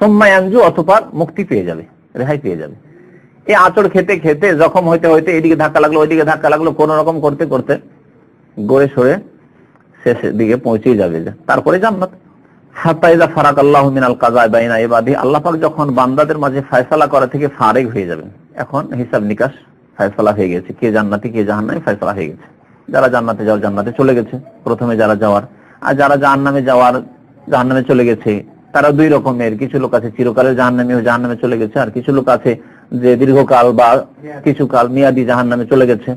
সোম্মায়াঞ্জু, অতঃপর মুক্তি পেয়ে যাবে, রেহাই পেয়ে যাবে। এই আঁচড় খেতে খেতে জখম হইতে হইতে এদিকে ধাক্কা লাগলো, ওইদিকে ধাক্কা লাগলো, কোন রকম করতে করতে গড়ে সরে শেষের দিকে পৌঁছে যাবে, তারপরে জান্নাত। হাত্তা ইযা ফারাকাল্লাহু মিনাল কাযা বাইনা ইবাদি, আল্লাহ পাক যখন বান্দাদের মাঝে ফয়সালা করা থেকে ফারেগ হয়ে যাবেন, এখন হিসাব নিকাশ ফয়সালা হয়ে গেছে, কে জান্নাতি কে জাহান্নামী ফয়সালা হয়ে গেছে। যারা জান্নাতে যাওয়ার জান্নাতে চলে গেছে প্রথমে যারা যাওয়ার, আর যারা জাহান্নামে যাওয়ার জাহান্নামে চলে গেছে, তারা দুই রকমের। কিছু লোক আছে চিরকালের জাহান্নামী হয়ে জাহান্নামে চলে গেছে, আর কিছু লোক আছে যে দীর্ঘকাল বা কিছুকাল মেয়াদি জাহান্নামে চলে গেছে।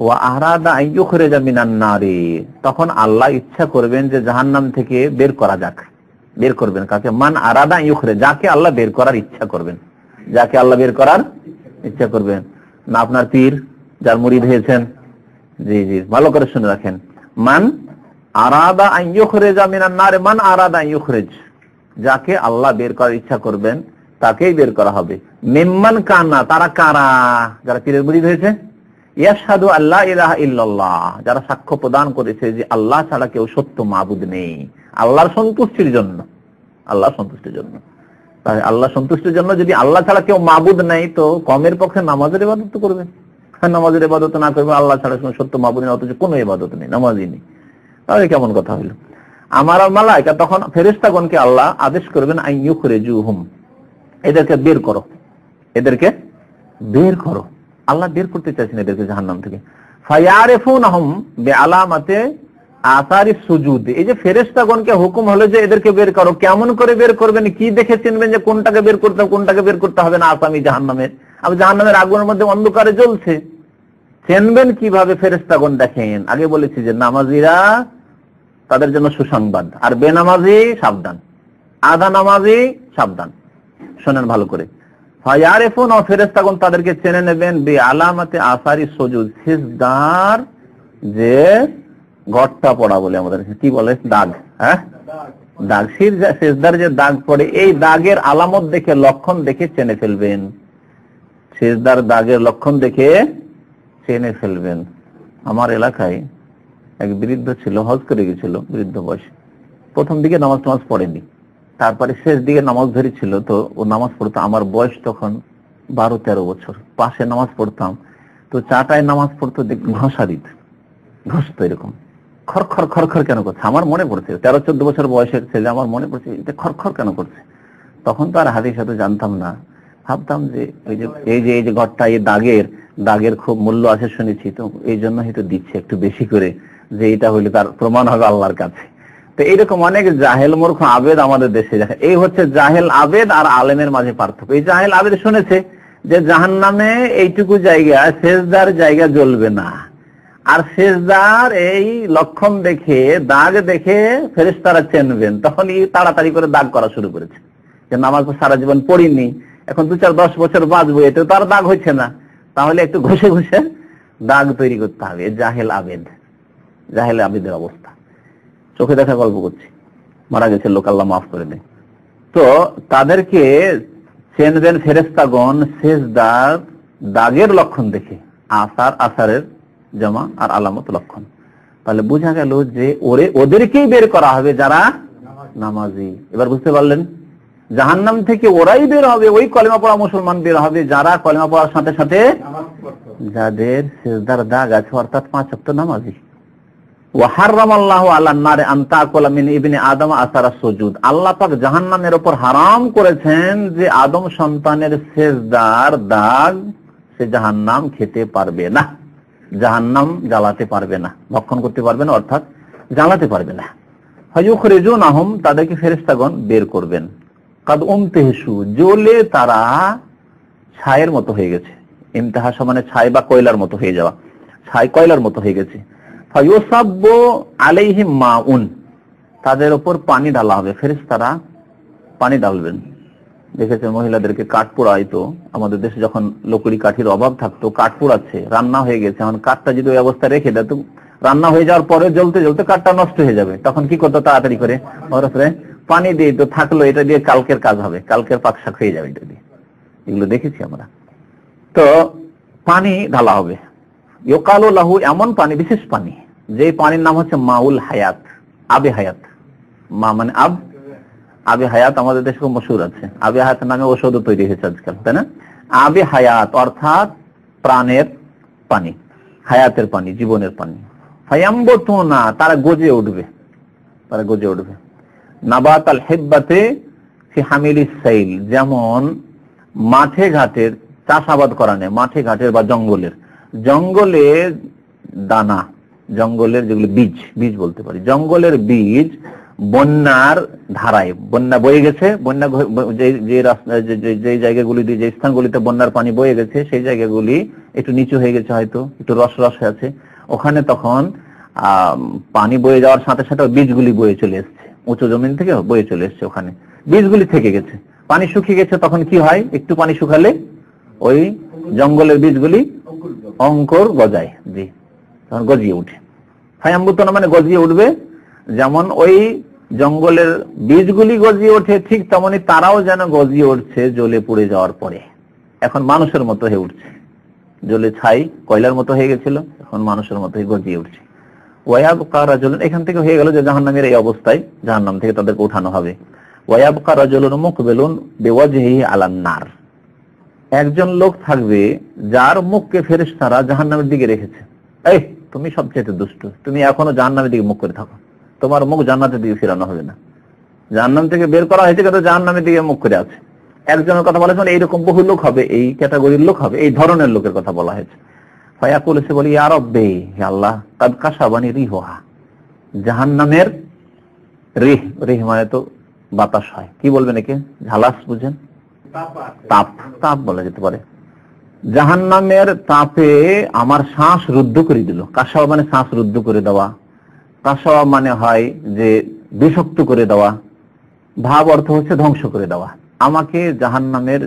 ওয়া আরাদা আইয়ুখরিজা মিনান নারি, তখন আল্লাহ ইচ্ছা করবেন যে জাহান্নাম থেকে বের করা যাক। বের করবেন কাকে? মান আরাদা আইয়ুখরিজা, যাকে আল্লাহ বের করার ইচ্ছা করবেন, যাকে আল্লাহ বের করার ইচ্ছা করবেন। না আপনার পীর যার মুরিদ হয়েছেন, জি জি ভালো করে শুনে রাখেন। মান আরাদা আইয়ুখরিজা মিনান নারি, মান আরাদা আইয়ুখরিজ, যাকে আল্লাহ বের করার ইচ্ছা করবেন তাকেই বের করা হবে। মিম্মান কানা, তারা কারা? যারা পীরের মুরিদ হয়েছে। ইয়াশহাদু আল্লা ইলাহা ইল্লাল্লাহ, যারা সাক্ষ্য প্রদান করেছে যে আল্লাহ ছাড়া কেউ সত্য মাবুদ নেই, আল্লাহর সন্তুষ্টির জন্য। আল্লাহ সন্তুষ্টির জন্য, তাই আল্লাহ সন্তুষ্টির জন্য যদি আল্লাহ ছাড়া কেউ মাবুদ নেই, তো কমের পক্ষে নামাজের ইবাদত করবে। নামাজের ইবাদত না করবে, আল্লাহ ছাড়া সত্য মাবুদ নেই, অথচ কোনো ইবাদত নেই, নামাজই নেই, তাহলে কেমন কথা হইল? আমার মালায়েকা তখন ফেরেশতাগণকে আল্লাহ আদেশ করবেন, আন ইউখরিজুহুম, এদেরকে বের করো, এদেরকে বের করো। আল্লাহ বের করতে চাইছেন এদেরকে জাহান্নাম থেকে। ফায়ারিফুনহুম বিআলামাতি আসারি সুজুদ, এই যে ফেরেশতাগণকে হুকুম হলো যে এদেরকে বের করো, কেমন করে বের করবেন, কি দেখে চিনবেন যে কোনটাকে বের করতে হবে, কোনটাকে বের করতে হবে না? আসামি জাহান্নামের, আর জাহান্নামের আগুনের মধ্যে অন্ধকারে জ্বলছে, চিনবেন কিভাবে? ফেরেশতাগণ দেখেন, আগে বলেছি যে নামাজিরা তাদের জন্য সুসংবাদ, আর বেনামাজি সাবধান, আধা নামাজি সাবধান। শোনেন ভালো করে। ফায়ারিফুন, ও ফেরেশতাগণ তাদেরকে চেনে নেবেন বিআলামাতি আসারি সুজুদ, সিজদার যে গট্টা পড়া বলে আমাদের, কি বলে, দাগ, হ্যাঁ দাগ, সিজদার যে দাগ পড়ে, এই দাগের আলামত দেখে, লক্ষণ দেখে চেনে ফেলবেন। সিজদার দাগের লক্ষণ দেখে চেনে ফেলবেন। আমার এলাকায় এক বৃদ্ধ ছিল, হজ করে গেছিল, বৃদ্ধ বয়স, প্রথম দিকে নামাজ পড়েনি, তারপরে শেষ দিকে নামাজ ধরেছিল, তো ও নামাজ পড়তো। আমার বয়স তখন 12-13 বছর, পাশে নামাজ পড়তাম, তো চাটায় নামাজ পড়তো, ঘষা দিত, ঘষতো এরকম, খরখর খরখর কেন করছে? আমার মনে পড়ছে, 13-14 বছর বয়সের ছেলে, আমার মনে পড়ছে এটা খরখর কেন করছে। তখন তো আর হাদিস সাথে জানতাম না, ভাবতাম যে এই যে ঘরটা, এই দাগের খুব মূল্য আছে শুনেছি, তো এই জন্য হয়তো দিচ্ছে একটু বেশি করে, যে এটা হইলে তার প্রমাণ হবে আল্লাহর কাছে। তো এইরকম অনেক জাহেল মূর্খ আবেদ আমাদের দেশে। এই হচ্ছে জাহেল আবেদ আর আলেমের মাঝে পার্থক্য। এই জাহেল আবেদ শুনেছে যে জাহান্নামে এইটুকু জায়গা, সেজদার জায়গা জ্বলবে না, আর সেজদার এই লক্ষণ দেখে, দাগ দেখে ফেরেশতারা চেনবেন, তখন তাড়াতাড়ি করে দাগ করা শুরু করেছে যে নামাজ তো সারা জীবন পড়িনি, এখন 2-4-10 বছর বাঁচবো, এতে তার দাগ হচ্ছে না, তাহলে একটু ঘষে ঘষে দাগ তৈরি করতে হবে। জাহেল আবেদ, জাহেল আবেদের অবস্থা। চোখে দেখা গল্প করছি, মারা গেছে লোক, আল্লাহ মাফ করে দেয়। তো তাদেরকে চেনবেন ফেরেশতাগণ সেজদার দাগের লক্ষণ দেখে, আসারের জমা আর আলামত লক্ষণ। তাহলে বোঝা গেল যে ওদেরকেই বের করা হবে যারা নামাজি। এবার বুঝতে পারলেন, জাহান্নাম থেকে ওরাই বের হবে, ওই কলেমা পড়া মুসলমান বের হবে যারা কলেমা পড়ার সাথে সাথে যাদের সেজদার দাগ আছে, অর্থাৎ 5 ওয়াক্ত নামাজি। আল্লাহ পাক জাহান্নামের উপর হারাম করেছেন যে আদম সন্তানের সেজদার দাগ সে জাহান্নাম খেতে পারবে না, জাহান্নাম জ্বালাতে পারবে না, ভক্ষণ করতে পারবে না, অর্থাৎ জ্বালাতে পারবে না। ফায়ুখরিজুনহুম, তাদেরকে ফেরেশতাগণ বের করবেন। কাদ উমতিহু, জ্বলে তারা ছায়ের মতো হয়ে গেছে। ইমতিহাস মানে ছাই বা কয়লার মতো হয়ে যাওয়া, ছাই কয়লার মতো হয়ে গেছে। ফায়ুসাব্বু আলাইহিম মাউন, তাদের উপর পানি ঢালা হবে, ফেরেশতারা পানি ঢালবেন। দেখেছেন মহিলাদেরকে কাঠ পোড়াইতো, আমাদের দেশে যখন লকড়ি কাঠির অভাব থাকতো, কাঠ পোড়াচ্ছে, রান্না হয়ে গেছে, এখন কাঠটা যদি ওই অবস্থা রেখে দেয়, তো রান্না হয়ে যাওয়ার পরে জ্বলতে জ্বলতে কাঠটা নষ্ট হয়ে যাবে, তখন কি করতো? তাড়াতাড়ি করে ওর উপরে পানি দিয়ে, তো থাকলো, এটা দিয়ে কালকের কাজ হবে, কালকের পাকশাক হয়ে যাবে এটা দিয়ে। এগুলো দেখেছি আমরা। তো পানি ঢালা হবে, ইউকালু লাহু, এমন পানি, বিশেষ পানি, যে পানির নাম হচ্ছে মাউল হায়াত, আবে হায়াত। মা মানে আবে হায়াত আমাদের দেশে খুব মশহুর আছে, আবে হায়াত নামে ওষুধও তৈরি হয়েছে আজকাল, তাই না? আবে হায়াত অর্থাৎ প্রাণের পানি, হায়াতের পানি, জীবনের পানি। ফায়াম্বতুনা, তারা গজে উঠবে, তারা গজে উঠবে। নাবাতাল হিব্বাতে ফি হামিলিস সাইল, যেমন মাঠে ঘাটের চাষাবাদ করা নেই, মাঠে ঘাটের বা জঙ্গলের দানা, জঙ্গলের যেগুলো বীজ বলতে পারি, জঙ্গলের বীজ বন্যার ধারায়, বন্যা বয়ে গেছে, বন্যা যে জায়গাগুলি দিয়ে, যে স্থানগুলিতে বন্যার পানি বয়ে গেছে, সেই জায়গাগুলি একটু নিচু হয়ে গেছে, হয়তো একটু রস হয়ে আছে, ওখানে তখন পানি বয়ে যাওয়ার সাথে সাথে বীজগুলি বয়ে চলে এসছে, উঁচু জমিন থেকে বয়ে চলে এসছে, ওখানে বীজগুলি থেকে গেছে, পানি শুকিয়ে গেছে, তখন কি হয়? একটু পানি শুকালে ওই জঙ্গলের বীজগুলি অঙ্কুর গজায়, জি, তখন গজিয়ে উঠে। ফায়াম্বুতনা মানে গজিয়ে উঠবে, যেমন ওই জঙ্গলের বীজগুলি গজিয়ে ওঠে, ঠিক তেমনি তারাও যেন গজিয়ে উঠছে জ্বলে পুড়ে যাওয়ার পরে। এখন মানুষের মতো হয়ে উঠছে, জ্বলে ছাই কয়লার মতো হয়ে গেছিল, এখন মানুষের মতো গজিয়ে উঠছে। ওয়ায়াবকা রাজুলুন, এখান থেকে হয়ে গেল যে জাহান্নামের এই অবস্থায়, জাহান্নাম থেকে তাদেরকে উঠানো হবে। ওয়ায়াবকা রাজুলুন মুকবিলুন বিওয়াজহিহি আলান নার, একজন লোক থাকবে যার মুখকে ফেরেশতারা জাহান্নামের দিকে রেখেছে। এই তুমি সবচেয়ে দুষ্ট, তুমি এখনো জাহান্নামের দিকে মুখ করে থাকো, তোমার মুখ জান্নাতের দিকে ফেরানো হবে না। জাহান্নাম থেকে বের করা হয়েছে কিন্তু জাহান্নামের দিকে মুখ করে আছে। একজনের কথা বলা হয়েছে, এইরকম বহু লোক হবে, এই ক্যাটাগরির লোক হবে, এই ধরনের লোকের কথা বলা হয়েছে। ফায়াকুল, সে বলি ইয়া রব্বি, হে আল্লাহ, কাদ কাশাবানি রিহা, জাহান্নামের রিহ, রিহ মানে তো বাতাস হয়, কি বলবেন একে, ঝালাস বুঝেন, তাপ, তাপ বলা যেতে পারে। জাহান্নামের তাপে আমার শ্বাস রুদ্ধ করে দিল। কাশাওয়া মানে শ্বাস রুদ্ধ করে দেওয়া, কাশাওয়া মানে হয় যে বিষাক্ত করে দেওয়া, ভাব অর্থ হচ্ছে ধ্বংস করে দেওয়া। আমাকে জাহান্নামের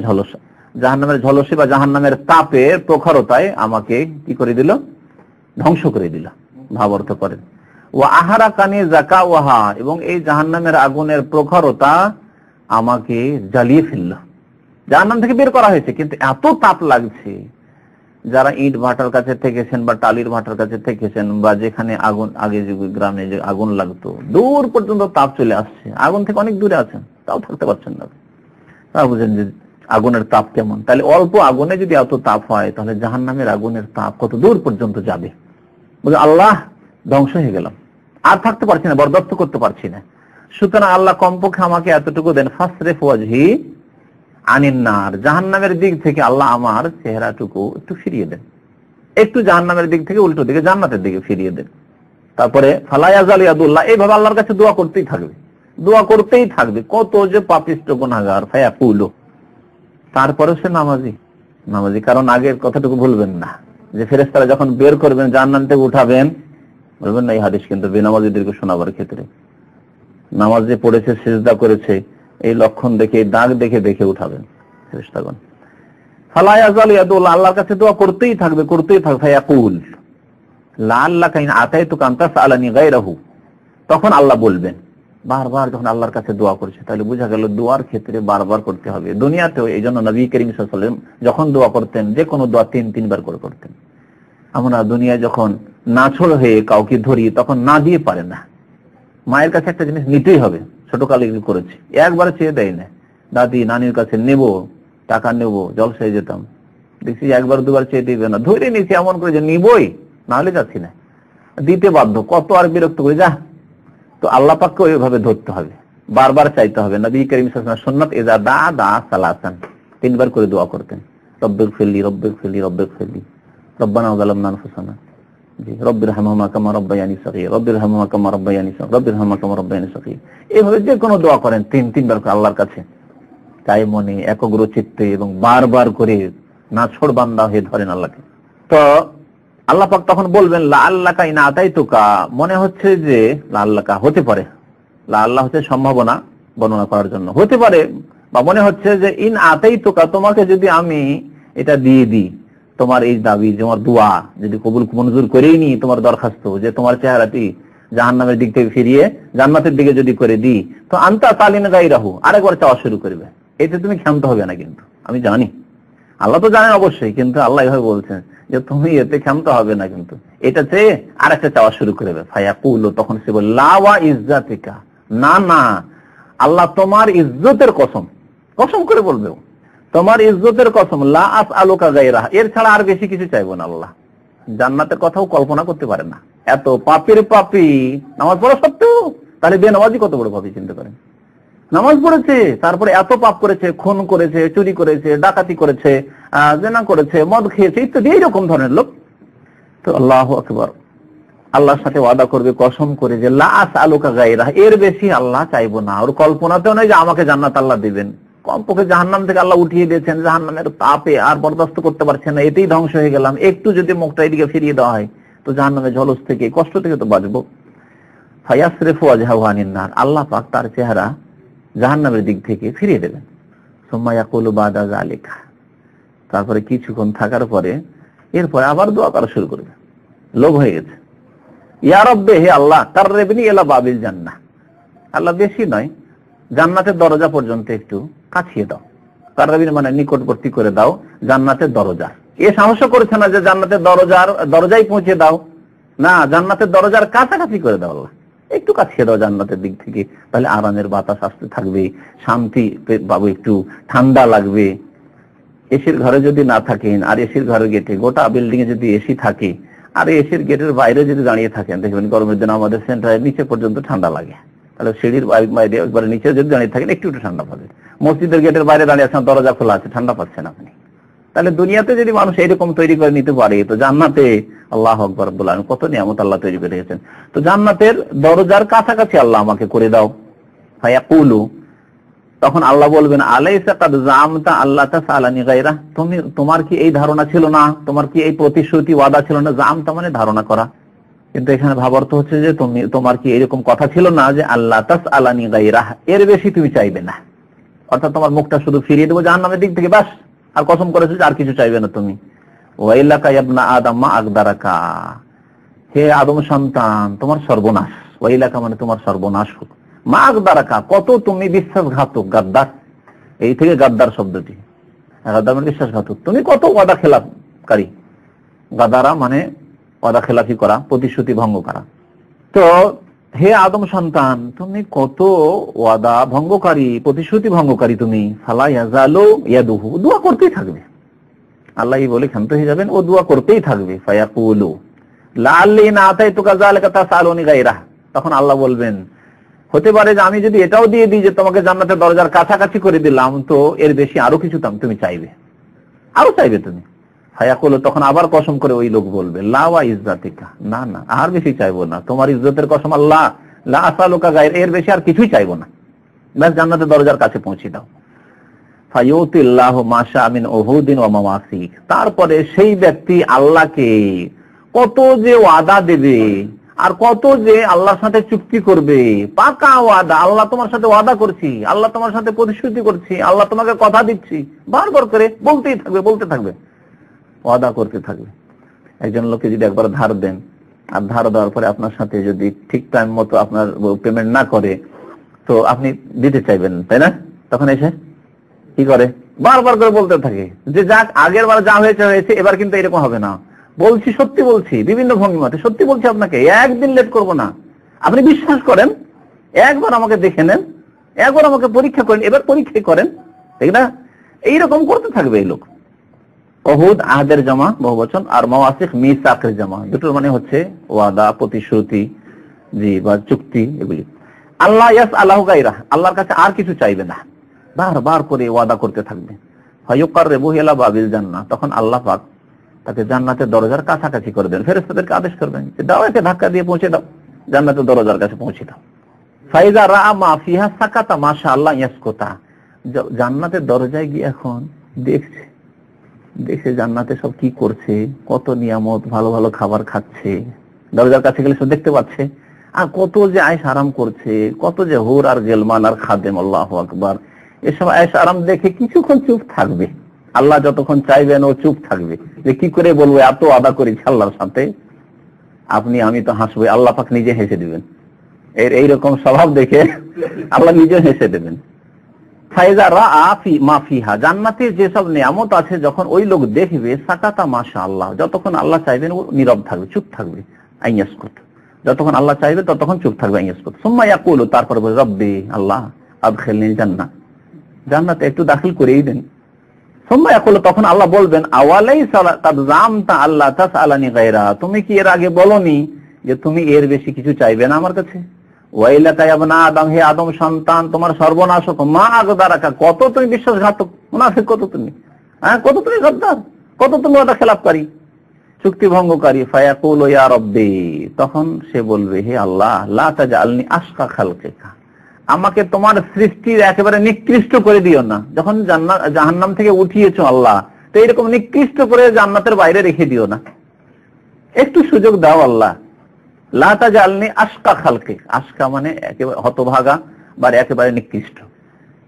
ঝলসা, জাহান্নামের ঝলসে বা জাহান্নামের তাপের প্রখরতায় আমাকে কি করে দিল, ধ্বংস করে দিল, ভাব অর্থ করেন। ওয়া আহারা কানে জাকা ওয়াহা, এবং এই জাহান্নামের আগুনের প্রখরতা আমাকে জ্বালিয়ে ফেলল। জাহান্নাম থেকে বের করা হয়েছে কিন্তু এত তাপ লাগছে, যারা ইট ভাটার কাছে থেকেছেন বা টালির ভাটার কাছে থেকেছেন বা যেখানে আগুন, আগে যে গ্রামে যে আগুন লাগতো, দূর পর্যন্ত তাপ চলে আসছে, আগুন থেকে অনেক দূরে আছেন, তাও থাকতে পারছেন না। তা বুঝেন যে আগুনের তাপ কেমন। তাহলে অল্প আগুনে যদি এত তাপ হয়, তাহলে জাহান্নামের আগুনের তাপ কত দূর পর্যন্ত যাবে। বলে আল্লাহ, ধ্বংস হয়ে গেলাম, আর থাকতে পারছি না, বরদাস্ত করতে পারছি না। সুতরাং আল্লাহ কমপক্ষে আমাকে এতটুকু দেন, ফাসরিফ ওয়াজহি আনিন নার, জাহান্নামের দিক থেকে আল্লাহ আমার চেহারাটুকু একটু ফিরিয়ে দেন, একটু জাহান্নামের দিক থেকে উল্টো দিকে জান্নাতের দিকে ফিরিয়ে দেন। তারপরে ফালা ইয়াজাল ইয়াদুল্লাহ, এইভাবে আল্লাহর কাছে দোয়া করতেই থাকবে, দোয়া করতেই থাকবে। কত যে পাপিষ্ট গুনাহগার, ফায়াকুলু, তারপরে সে নামাজি। কারণ আগের কথাটুকু ভুলবেন না, যে ফেরেশতারা যখন বের করবেন জাহান্নাম থেকে উঠাবেন, বলবেন না এই হাদিস কিন্তু বেনামাজিদেরকে শোনাবার ক্ষেত্রে, নামাজ যে পড়েছে, সিজদা করেছে, এই লক্ষণ দেখে, দাগ দেখে দেখে উঠাবেন ফেরেশতাগণ। ফালা ইয়াজাল ইয়াদুল্লাহ, আল্লাহর কাছে দোয়া করতেই থাকবে, করতেই থাকবে। ফায়াকুল লাআল্লাকা ইন আতাইতুকা আন তাসআলানি গায়রাহু, তখন আল্লাহ বলবেন, বারবার যখন আল্লাহর কাছে দোয়া করছে, তাহলে বোঝা গেল দোয়ার ক্ষেত্রে বারবার করতে হবে। দুনিয়াতেও এই জন্য নবী করিম সাল্লাল্লাহু আলাইহি ওয়াসাল্লাম যখন দোয়া করতেন, যে কোনো দোয়া 3-3 বার করে করতেন। আমরা দুনিয়ায় যখন নাছোড় হয়ে কাউকে ধরি, তখন না দিয়ে পারে না, মায়ের কাছে একটা জিনিস নিতেই হবে, ছোটকালে করেছি, একবারে চেয়ে দেয় না। দাদি নানির কাছে নেব, টাকা নেব, জলসায় যেতাম, দেখছি 1-2 বার চেয়ে দিবে না, ধরে নিয়েছি এমন করে যে নিবই, না হলে যাচ্ছি না, দিতে বাধ্য, কত আর বিরক্ত করে যা। তো আল্লাহ পাককে ওইভাবে ধরতে হবে, বারবার চাইতে হবে। নবী করিম সাল্লাল্লাহু আলাইহি ওয়াসাল্লাম সুন্নাত ইজা দা সালাসান, 3 বার করে দোয়া করতেন। রব্বিগ ফিরলি, রব্বিগ ফিরলি, রব্বিগ ফিরলি, রব্বানা যালামনা আনফুসানা, জি রব্বিরহামহুমা কামা রাব্বায়ানি সগীরা, রব্বিরহামহুমা কামা রাব্বায়ানি সগীরা, রব্বিরহামহুমা কামা রাব্বায়ানি সগীরা। এইভাবে যে কোনো দোয়া করেন 3 বার করে আল্লাহর কাছে, তাই মনে একগ্র চিত্তে এবং বারবার করে না ছোড় বান্দা হয়ে ধরেন আল্লাহকে। তো আল্লাহ পাক তখন বলবেন লাআল্লাকা ইন আতাইতুকা, মনে হচ্ছে যে লাআল্লাকা হতে পারে, লাআল্লাহ হচ্ছে সম্ভাবনা বর্ণনা করার জন্য, হতে পারে বা মনে হচ্ছে যে ইন আতাইতুকা, তোমাকে যদি আমি এটা দিয়ে দিই, তোমার এই দাবি, তোমার দোয়া যদি কবুল মঞ্জুর করেই নি, তোমার দরখাস্ত যে তোমার চেহারাটি জাহান্নামের দিক থেকে ফিরিয়ে জান্নাতের দিকে যদি করে দিই, তো আনতা তালিন গায়রাহু, আরেকবার চাওয়া শুরু করবে। এতে তুমি ক্ষান্ত হবে না, কিন্তু আমি জানি, আল্লাহ তো জানেন অবশ্যই, কিন্তু আল্লাহ এভাবে বলছেন যে তুমি এতে ক্ষান্ত হবে না, কিন্তু এটা চেয়ে আরেকটা চাওয়া শুরু করবে। ফায়াকুলু, তখন সে বলে লা ওয়া ইজ্জাতিকা, না না আল্লাহ তোমার ইজ্জতের কসম, কসম করে বলবে, তোমার ইজ্জতের কসম, লা আসআলুকা গায়রা, এর ছাড়া আর বেশি কিছু চাইবো না। আল্লাহ জান্নাতের কথাও কল্পনা করতে পারে না, এত পাপীর পাপী, নামাজ পড়া সত্ত্বেও। তাহলে বেনামাজি কত বড় পাপী চিন্তা করেন, নামাজ পড়েছে, তারপরে এত পাপ করেছে, খুন করেছে, চুরি করেছে, ডাকাতি করেছে, জেনা করেছে, মদ খেয়েছে ইত্যাদি, এইরকম ধরনের লোক। তো আল্লাহু আকবার, আল্লাহর সাথে ওয়াদা করবে কসম করে যে লা আসআলুকা গায়রা, এর বেশি আল্লাহ চাইবো না। ওর কল্পনাতেও নয় যে আমাকে জান্নাত আল্লাহ দিবেন, কমপক্ষে জাহান্নাম থেকে আল্লাহ উঠিয়ে দিয়েছেন, জাহান্নামের তাপে আর বরদাস্ত করতে পারছেন না, এতেই ধ্বংস হয়ে গেলাম, একটু যদি মুখটা এদিকে ফিরিয়ে দেওয়া হয়, তো জাহান্নামের ঝলস থেকে, কষ্ট থেকে তো বাঁচবো। ফায়াসরিফু ওয়াজহাহু আনিন নার, আল্লাহ পাক তার চেহারা জাহান্নামের দিক থেকে ফিরিয়ে দেবেন। সুম্মা ইয়াকুলু বাদা যালিকা, তারপরে কিছুক্ষণ থাকার পরে এরপরে আবার দোয়া করা শুরু করবে, লোভ হয়ে গেছে, ইয়া রব্বে, হে আল্লাহ, কাররিবনি ইলা বাবিল জান্নাহ, আল্লাহ বেশি নয়, জান্নাতের দরজা পর্যন্ত একটু কাছিয়ে দাও। কাররিবনি মানে নিকটবর্তী করে দাও জান্নাতের দরজা। এ সাহস করছে না যে জান্নাতের দরজায় পৌঁছে দাও, না, জান্নাতের দরজার কাছাকাছি করে দাও আল্লাহ, একটু কাছিয়ে দাও জান্নাতের দিক থেকে, তাহলে আরামের বাতাস আসতে থাকবে, শান্তি পাবো, একটু ঠান্ডা লাগবে। এসির ঘরে যদি না থাকেন, আর এসির ঘরের গেটে, গোটা বিল্ডিং এ যদি এসি থাকে আর এসির গেটের বাইরে যদি দাঁড়িয়ে থাকেন, দেখবেন গরমের দিন আমাদের সেন্টারের নিচে পর্যন্ত ঠান্ডা লাগে, তাহলে সিঁড়ির বাইরে একবারে নিচে যদি দাঁড়িয়ে থাকেন একটু একটু ঠান্ডা পাবে। মসজিদের গেটের বাইরে দাঁড়িয়ে আছেন, দরজা খোলা আছে, ঠান্ডা পাচ্ছেন আপনি। তাহলে দুনিয়াতে যদি মানুষ এরকম তৈরি করে নিতে পারে, তো জান্নাতে আল্লাহু আকবার রব্বুল আলামিন কত নিয়ামত আল্লাহ তৈরি করে রেখেছেন। তো জান্নাতের দরজার কাছাকাছি আল্লাহ আমাকে করে দাও। ফায়াকুলু, তখন আল্লাহ বলবেন, আলাইসা কাদ জামতা আল্লাহ তাসালানি গায়রা, তোমার কি এই ধারণা ছিল না, তোমার কি এই প্রতিশ্রুতি ওয়াদা ছিল না? জামতা মানে ধারণা করা, কিন্তু এখানে ভাবার্থ হচ্ছে যে তোমার কি এরকম কথা ছিল না যে আল্লাহ তাসালানি গায়রা, এর বেশি তুমি চাইবে না, অর্থাৎ তোমার মুখটা শুধু ফিরিয়ে দেবো জাহান্নামের দিক থেকে, বাস, আর কসম করেছো যে আর কিছু চাইবে না তুমি। ওয়াইলাকা ইবনা আদম মা আগদারাকা, হে আদম সন্তান, তোমার সর্বনাশ। ওয়াইলাকা মানে তোমার সর্বনাশ হোক। মা আগদারাকা, কত তুমি বিশ্বাসঘাতক, গাদ্দার, এই থেকে গাদ্দার শব্দটি, গাদ্দার মানে বিশ্বাসঘাতক, তুমি কত ওয়াদা খেলাপকারী। গাদারা মানে ওয়াদা খেলাফি করা, প্রতিশ্রুতি ভঙ্গ করা। তো হে আদম সন্তান, তুমি কত ওয়াদা ভঙ্গকারী, প্রতিশ্রুতি ভঙ্গকারী তুমি। ফালা ইয়াজালু ইয়াদুহু, দোয়া করতেই থাকবে। আল্লাহ বলে ক্ষান্ত হয়ে যাবেন, ও দোয়া করতেই থাকবে। ফায়াকুলু লাআল্লি ইন আতাইতুকা যালিকা তাসআলুনি গায়রা, তখন আল্লাহ বলবেন, হতে পারে যে আমি যদি এটাও দিয়ে দিই যে তোমাকে জান্নাতের দরজার কাছাকাছি করে দিলাম, তো এর বেশি আরো কিছু তুমি চাইবে, আরো চাইবে তুমি। ফায়াকুলু, তখন আবার কসম করে ওই লোক বলবে, লা ওয়া ইজ্জাতিকা, না না, আর বেশি চাইবো না, তোমার ইজ্জতের কসম আল্লাহ, লা আসালুকা গায়রা, এর বেশি আর কিছুই চাইবো না, ব্যাস জান্নাতের দরজার কাছে পৌঁছে দাও। ফায়ুতিল্লাহু মা শা মিন উহুদিন ওয়া মাওয়াসিক, তারপরে সেই ব্যক্তি আল্লাহকে কত যে ওয়াদা দেবে, আর কত যে আল্লাহর সাথে চুক্তি করবে, পাকা ওয়াদা, আল্লাহ তোমার সাথে ওয়াদা করছি, আল্লাহ তোমার সাথে প্রতিশ্রুতি করছি, আল্লাহ তোমাকে কথা দিচ্ছি, বারবার করে বলতেই থাকবে, বলতে থাকবে, ওয়াদা করতে থাকবে। একজন লোককে যদি একবার ধার দেন, আর ধার দেওয়ার পরে আপনার সাথে যদি ঠিক টাইম মতো আপনার পেমেন্ট না করে, তো আপনি দিতে চাইবেন, তাই না? তখন এসে কি করে, বারবার করে বলতে থাকে যে যাক, আগের বার যা হয়েছে হয়েছে, এবার কিন্তু এরকম হবে না, বলছি, সত্যি বলছি, বিভিন্ন ভঙ্গিমাতে সত্যি বলছি আপনাকে, একদিন লেট করব না, আপনি বিশ্বাস করেন, একবার আমাকে দেখে নেন, একবার আমাকে পরীক্ষা করেন, এবার পরীক্ষা করেন, ঠিক না? এইরকম করতে থাকবে এই লোক। উহুদ আহদের জামা বহুবচন, আর মাওয়াসিক মিসাকের জামা, দুটোর মানে হচ্ছে ওয়াদা, প্রতিশ্রুতি, জি, বা চুক্তি, এগুলি। আল্লাহ ইয়াসআলহু গায়রা, আল্লাহর কাছে আর কিছু চাইবে না, বারবার করে ওয়াদা করতে থাকবে। ফায়ুকাররিবুহু ইলা বাবিল জান্নাহ, তখন আল্লাহ পাক তাকে জান্নাতের দরজার কাছাকাছি করে দেন, ফেরেশতাদেরকে আদেশ করবেন যে দাও, একে ধাক্কা দিয়ে পৌঁছে দাও, জান্নাতের দরজার কাছে পৌঁছে দাও। ফাইজা রাআ মা ফিহা সাকাতা মাশাআল্লাহ ইয়াসকুতা, জান্নাতের দরজায় গিয়ে এখন দেখছে জান্নাতে সব কি করছে, কত নিয়ামত, ভালো ভালো খাবার খাচ্ছে, দরজার কাছে গেলে সব দেখতে পাচ্ছে, আর কত যে আয়েশ আরাম করছে, কত যে হুর আর গেলমান আর খাদেম, আল্লাহু আকবার, এসব আয়েশ আরাম দেখে কিছুক্ষণ চুপ থাকবে। আল্লাহ যতক্ষণ চাইবেন ও চুপ থাকবে, যে কি করে বলবো, এত আদা করেছি আল্লাহর সাথে, আমি তো হাসবো, আল্লাহ পাক নিজে হেসে দিবেন। এইরকম স্বভাব দেখে আল্লাহ নিজে হেসে দেবেন। ফাইজা রাআ মা ফিহা, জান্নাতে যেসব নিয়ামত আছে যখন ওই লোক দেখবে, সাকাতা মাশাআল্লাহ, যতক্ষণ আল্লাহ চাইবেন ও নীরব থাকবে, চুপ থাকবে, আইয়াসকুত, যতক্ষণ আল্লাহ চাইবে ততক্ষণ চুপ থাকবে, আইয়াসকুত। সুম্মা ইয়াকুলু, তারপরে বলে, রব্বি, আল্লাহ, আদখিলনিল জান্নাহ, জান্নাতে একটু দাখিল করেই দেন। সুম্মা ইয়াকুলু, তখন আল্লাহ বলবেন, আওয়ালাইসা কাদ জামতা আল্লাহ তাসআলানি গায়রা, তুমি কি এর আগে বলনি যে তুমি এর বেশি কিছু চাইবে না আমার কাছে? ওয়াইলাকা ইবনা আদম, হে আদম সন্তান, তোমার সর্বনাশ হোক। মা আগদারাকা, কত তুমি বিশ্বাসঘাতক, মুনাফিক, কত তুমি, কত তুমি গাদ্দার, কত তুমি ওয়াদা খেলাপকারী, চুক্তি ভঙ্গকারী। ফায়াকুলু ইয়া রব্বি, তখন সে বলবে, হে আল্লাহ, লা তাজআলনি আশকা খালকিকা, আমাকে তোমার সৃষ্টির একেবারে নিকৃষ্ট করে দিও না। যখন জাহান্নাম থেকে উঠিয়েছো আল্লাহ, তো এরকম নিকৃষ্ট করে জান্নাতের বাইরে রেখে দিও না, একটু সুযোগ দাও আল্লাহ। লা তাজআলনি আশকা খালকি, আশকা মানে একেবারে হতভাগা বা একেবারে নিকৃষ্ট।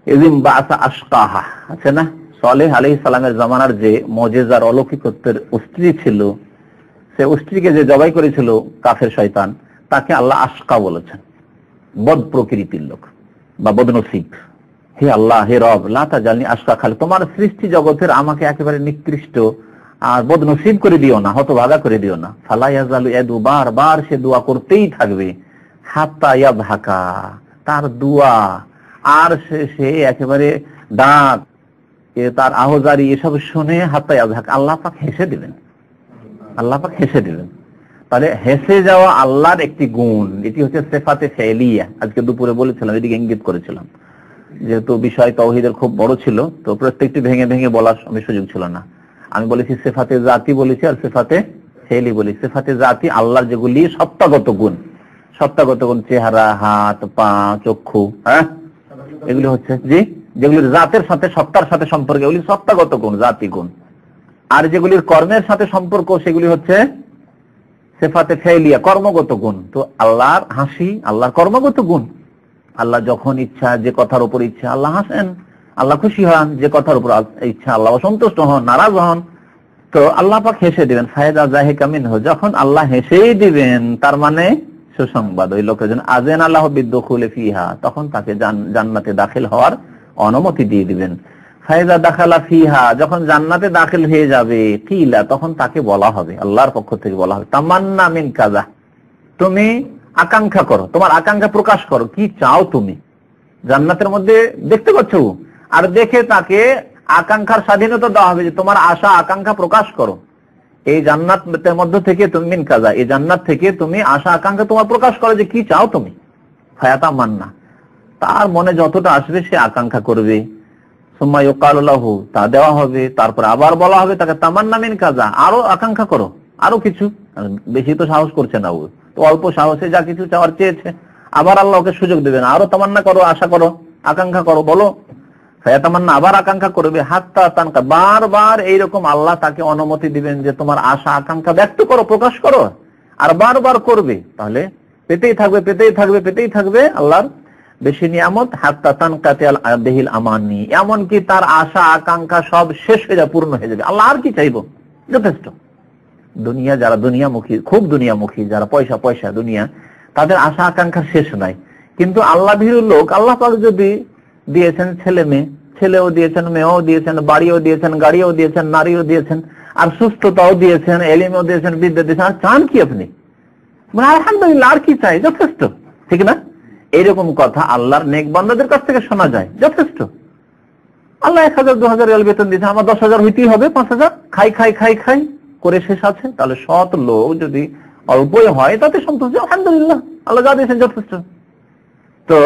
ইযিম বাসা আশকাহা, আছে না, সালেহ আলাইহিস সালামের জামানার যে মুজিজার অলৌকিকত্বের স্ত্রী ছিল, সে স্ত্রীকে যে জবাই করেছিল কাফের শয়তান, তাকে আল্লাহ আশকা বলেছেন, বদ প্রকৃতির লোক বা বদনসিব। হে আল্লাহ, হে রব, লা তাজালনি আশকা খালিক, তোমার সৃষ্টি জগতের আমাকে একেবারে নিকৃষ্ট আর বদনসিব করে দিও না, হতভাগা করে দিও না। ফালা ইয়াজালু ইয়াদু, বারবার সে দোয়া করতেই থাকবে, হাত্তা ইয়াবহাকা, তার দোয়া আর সে একেবারে ডাক, তার আহজারি এসব শুনে হাত্তা ইয়াবহাকা, আল্লাহ পাক হেসে দিবেন, আল্লাহ পাক হেসে দিবেন। তাহলে হেসে যাওয়া আল্লাহর একটি গুণ, এটি হচ্ছে সিফাতে ফেলিয়া। আজকে দুপুরে বলেছিলাম, এদিকে ইঙ্গিত করেছিলাম, যেহেতু বিষয় তাওহীদের খুব বড় ছিল তো প্রত্যেকটি ভেঙে ভেঙে বলার সুযোগ ছিল না। আমি বলেছি সিফাতে জাতি বলেছি আর সিফাতে ফেলি বলেছি। সিফাতে জাতি আল্লাহর যেগুলি সত্তাগত গুণ, সত্তাগত গুণ, চেহারা, হাত, পা, চক্ষু, হ্যাঁ, এগুলি হচ্ছে জি, যেগুলি জাতের সাথে সত্তার সাথে সম্পর্ক, এগুলি সত্তাগত গুণ, জাতি গুণ। আর যেগুলির কর্মের সাথে সম্পর্ক সেগুলি হচ্ছে সিফাতে ফেলিয়া, কর্মগত গুণ। তো আল্লাহর হাসি আল্লাহর কর্মগত গুণ। আল্লাহ যখন ইচ্ছা, যে কথার উপর ইচ্ছা আল্লাহ হাসেন, আল্লাহ খুশি হন, যে কথার উপর ইচ্ছা আল্লাহ অসন্তুষ্ট হন, নারাজ হন। তো আল্লাহ পাক হেসে দিবেন, ফায়দা যাহিকা মিনহু, যখন আল্লাহ হেসেই দিবেন তার মানে সুসংবাদ ওই লোকের জন্য। আযেন আল্লাহু বিদ্দুখুলি ফিহা, তখন তাকে জান্নাতে দাখিল হওয়ার অনুমতি দিয়ে দিবেন। ফায়দা দাখালা ফিহা, যখন জান্নাতে দাখিল হয়ে যাবে, কিলা, তখন তাকে বলা হবে, আল্লাহর পক্ষ থেকে বলা হবে, তামান্না মিন কাযা, তুমি আকাঙ্ক্ষা করো, তোমার আকাঙ্ক্ষা প্রকাশ করো, কি চাও তুমি। জান্নাতের মধ্যে দেখতে পাচ্ছ, আর দেখে তাকে আকাঙ্ক্ষার স্বাধীনতা দেওয়া হবে যে তোমার আশা আকাঙ্ক্ষা প্রকাশ করো। এই জান্নাতের মধ্য থেকে তুমি মিন কাযা, এই জান্নাত থেকে তুমি আশা আকাঙ্ক্ষা তোমার প্রকাশ করো যে কি চাও তুমি। ফায়াতা মান্না, তার মনে যতটা আসবে সে আকাঙ্ক্ষা করবে। সুম্মা ইউকালু লাহু, তা দেওয়া হবে। তারপর আবার বলা হবে তাকে তামান্না মিন কাযা, আরো আকাঙ্ক্ষা করো, আরো কিছু। বেশি তো সাহস করছে না, ও তো অল্প সাহসে যা কিছু চাওয়ার চেয়েছে। আবার আল্লাহ ওকে সুযোগ দেবেন, আরো তামান্না করো, আশা করো, আকাঙ্ক্ষা করো, বলো। ফায়াতামান্না, আবার আকাঙ্ক্ষা করবে, হাত্তা তানকা, বারবার এইরকম আল্লাহ তাকে অনুমতি দিবেন যে তোমার আশা আকাঙ্ক্ষা ব্যক্ত করো, প্রকাশ করো, আর বারবার করবে। তাহলে পেতেই থাকবে, পেতেই থাকবে, পেতেই থাকবে আল্লাহর বেশি নিয়ামত। হাত্তা তানকাতি আল আদেহিল আমানি, এমনকি তার আশা আকাঙ্ক্ষা সব শেষ হয়ে যাবে, পূর্ণ হয়ে যাবে। আল্লাহ আর কি চাইবো, যথেষ্ট। দুনিয়া যারা দুনিয়ামুখী, খুব দুনিয়ামুখী, যারা পয়সা পয়সা দুনিয়া, তাদের আশা আকাঙ্ক্ষার শেষ নাই। কিন্তু আল্লাহ ভীরু লোক, আল্লাহ পাক যদি দিয়েছেন ছেলে মেয়ে, ছেলেও দিয়েছেন, মেয়েও দিয়েছেন, বাড়িও দিয়েছেন, গাড়িও দিয়েছেন, নারীও দিয়েছেন, আর সুস্থতাও দিয়েছেন, এলিমও দিয়েছেন, বিদ্যা দিয়েছেন, আর চান কি আপনি? মানে আলহামদুলিল্লাহ, আর কি চাই, যথেষ্ট, ঠিক না? এইরকম কথা আল্লাহর নেক বান্দাদের কাছ থেকে শোনা যায়, যথেষ্ট। আল্লাহ 1000 2000 রিয়াল বেতন দিয়েছেন, আমার 10,000 হইতেই হবে, 5000 খাই খাই খাই খাই করে শেষ আছে। তাহলে সৎ লোক যদি অল্পই হয় তাতে সন্তোষ, আলহামদুলিল্লাহ, আল্লাহ যা দিয়েছেন যথেষ্ট। তো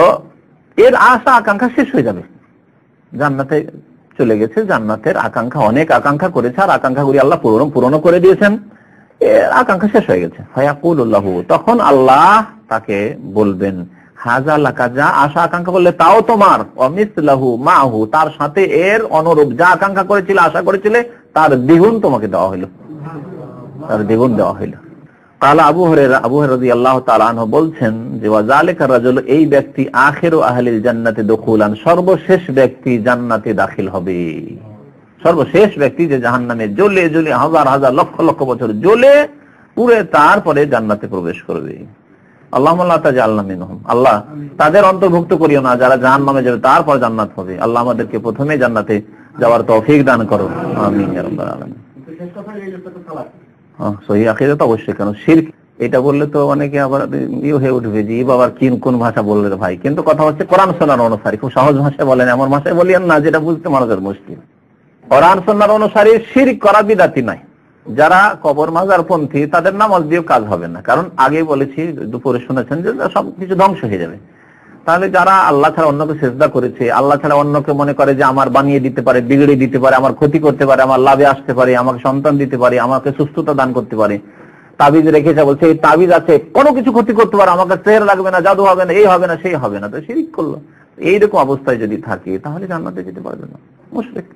এর আশা আকাঙ্ক্ষা শেষ হয়ে যাবে, জান্নাতে চলে গেছে, জান্নাতের আকাঙ্ক্ষা, অনেক আকাঙ্ক্ষা করেছে, আর আকাঙ্ক্ষাগুলি আল্লাহ পূরণ করে দিয়েছেন, এর আকাঙ্ক্ষা শেষ হয়ে গেছে। ফায়াকুলুল্লাহু, তখন আল্লাহ তাকে বলবেন, হাযা লাকা, যা আশা আকাঙ্ক্ষা করলে তাও তোমার, অমিসলাহু মাহু, তার সাথে এর অনুরূপ, যা আকাঙ্ক্ষা করেছিলে, আশা করেছিলে, তার দ্বিগুণ তোমাকে দেওয়া হইল, তার দ্বিগুণ দেওয়া হইল। কালা আবু হুরায়রা রাদিয়াল্লাহু তাআলা আনহু বলছেন যে, ওয়াজালিকা রাজুল, এই ব্যক্তি আখিরু আহলিল জান্নাতি দুখুলান, সর্বশেষ ব্যক্তি জান্নাতে দাখিল হবে। সর্বশেষ ব্যক্তি যে জাহান্নামে জ্বলে জ্বলে হাজার হাজার লক্ষ লক্ষ বছর জ্বলে পুড়ে তারপরে জান্নাতে প্রবেশ করবে। আল্লাহুম্মা লা তাজআলনা মিনহুম, আল্লাহ তাদের অন্তর্ভুক্ত করিও না যারা জাহান্নামে যাবে তারপর জান্নাত হবে। আল্লাহ আমাদেরকে প্রথমে জান্নাতে যাওয়ার তৌফিক দান করো, আমিন ইয়া রাব্বাল আলামিন। সহি আকীদা তো অবশ্যই, কারণ শিরক এটা বললে তো অনেকে আবার হয়ে উঠবে যে বাবার কোন ভাষা বললে ভাই। কিন্তু কথা হচ্ছে কোরআন সুন্নাহর অনুসারী, খুব সহজ ভাষায় বলেন, এমন ভাষায় বলিয়েন না যেটা বুঝতে মানুষের মুশকিল। কোরআন সুন্নাহর অনুসারী শিরক করা বিদাতি নাই। যারা কবর মাজার পন্থী, তাদের নামাজ দিয়েও কাজ হবে না, কারণ আগেই বলেছি, দুপুরে শুনেছেন যে সবকিছু ধ্বংস হয়ে যাবে। তাহলে যারা আল্লাহ ছাড়া অন্যকে সেজদা করেছে, আল্লাহ ছাড়া অন্যকে মনে করে যে আমার বানিয়ে দিতে পারে, বিগড়ে দিতে পারে, আমার ক্ষতি করতে পারে, আমার লাভে আসতে পারে, আমাকে সন্তান দিতে পারে, আমাকে সুস্থতা দান করতে পারে, তাবিজ রেখেছে, বলছে এই তাবিজ আছে, কোনো কিছু ক্ষতি করতে পারে, আমাকে সেহর লাগবে না, জাদু হবে না, এই হবে না, সেই হবে না, তো শিরক করলো। এইরকম অবস্থায় যদি থাকে তাহলে জান্নাতে যেতে পারবে না, মুশরিক।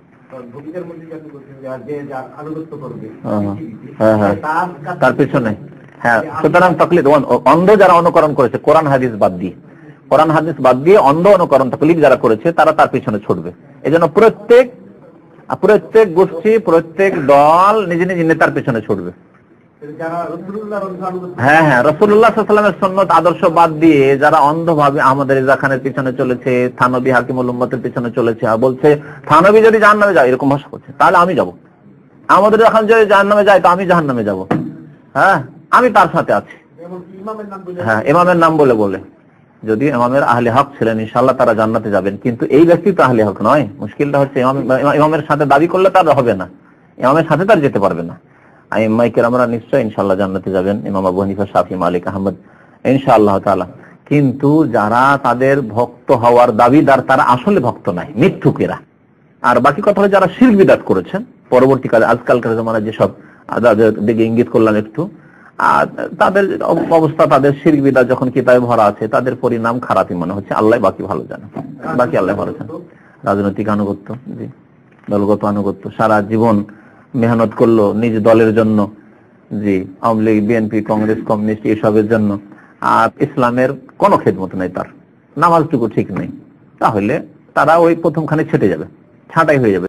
তার পিছনে, হ্যাঁ, সুতরাং তাকলিদ, অন্ধ যারা অনুকরণ করেছে কোরআন হাদিস বাদ দিয়ে, কোরআন হাদিস বাদ দিয়ে অন্ধ অনুকরণ তাকলিদ যারা করেছে তারা তার পিছনে ছুটবে। এজন্য প্রত্যেক গোষ্ঠী, প্রত্যেক দল নিজ নিজ নেতার পিছনে ছুটবে। হ্যাঁ হ্যাঁ, রাসূলুল্লাহ সাল্লাল্লাহু আলাইহি ওয়াসাল্লামের সুন্নাত আদর্শ বাদ দিয়ে যারা অন্ধভাবে আমাদের রেজা খানের পিছনে চলেছে, থানবী হাকিমুল উম্মতের পিছনে চলেছে, আর বলছে থানবী যদি জাহান্নামে যায়, এরকম ভাষা করছে, তাহলে আমি যাব। আমাদের যখন যদি জাহান্নামে যায় তো আমি জাহান্নামে যাব, হ্যাঁ আমি তার সাথে আছি। হ্যাঁ, ইমামের নাম বলে বলে, যদি ইমামের আহলে হক ছিলেন ইনশাআল্লাহ তারা জান্নাতে যাবেন, কিন্তু এই ব্যক্তি তো আহলে হক নয়। মুশকিলটা হচ্ছে ইমামের সাথে দাবি করলে তার হবে না, ইমামের সাথে তার যেতে পারবে না। আইম্মায়ে কেরামরা নিশ্চয়ই ইনশাআল্লাহ জান্নাতে যাবেন, ইমাম আবু হানিফা, শাফি, মালিক, আহমদ ইনশাআল্লাহ তাআলা। কিন্তু যারা তাদের ভক্ত হওয়ার দাবিদার তারা আসলে ভক্ত নাই, মিথ্যুকেরা। আর বাকি কথা হলো যারা শিরক বিদআত করেছেন পরবর্তীকালে, আজকালকার জমানায় যেসব দিকে ইঙ্গিত করলাম একটু, আর তাদের অবস্থা, তাদের শিরক বিদআত যখন কিতাবে ভরা আছে, তাদের পরিণাম খারাপই মনে হচ্ছে। আল্লাহ বাকি ভালো জানে, বাকি আল্লাহ ভালো জানে। রাজনৈতিক আনুগত্য, জি, দলগত আনুগত্য, সারা জীবন মেহনত করলো নিজ দলের জন্য, জি, আওয়ামী লীগ, বিএনপি, কংগ্রেস, কমিউনিস্ট এসবের জন্য, আর ইসলামের কোনো খেদমত নেই, তার নামাজটুকু ঠিক নেই, তাহলে তারা ওই প্রথমখানে ছেটে যাবে, ছাঁটাই হয়ে যাবে।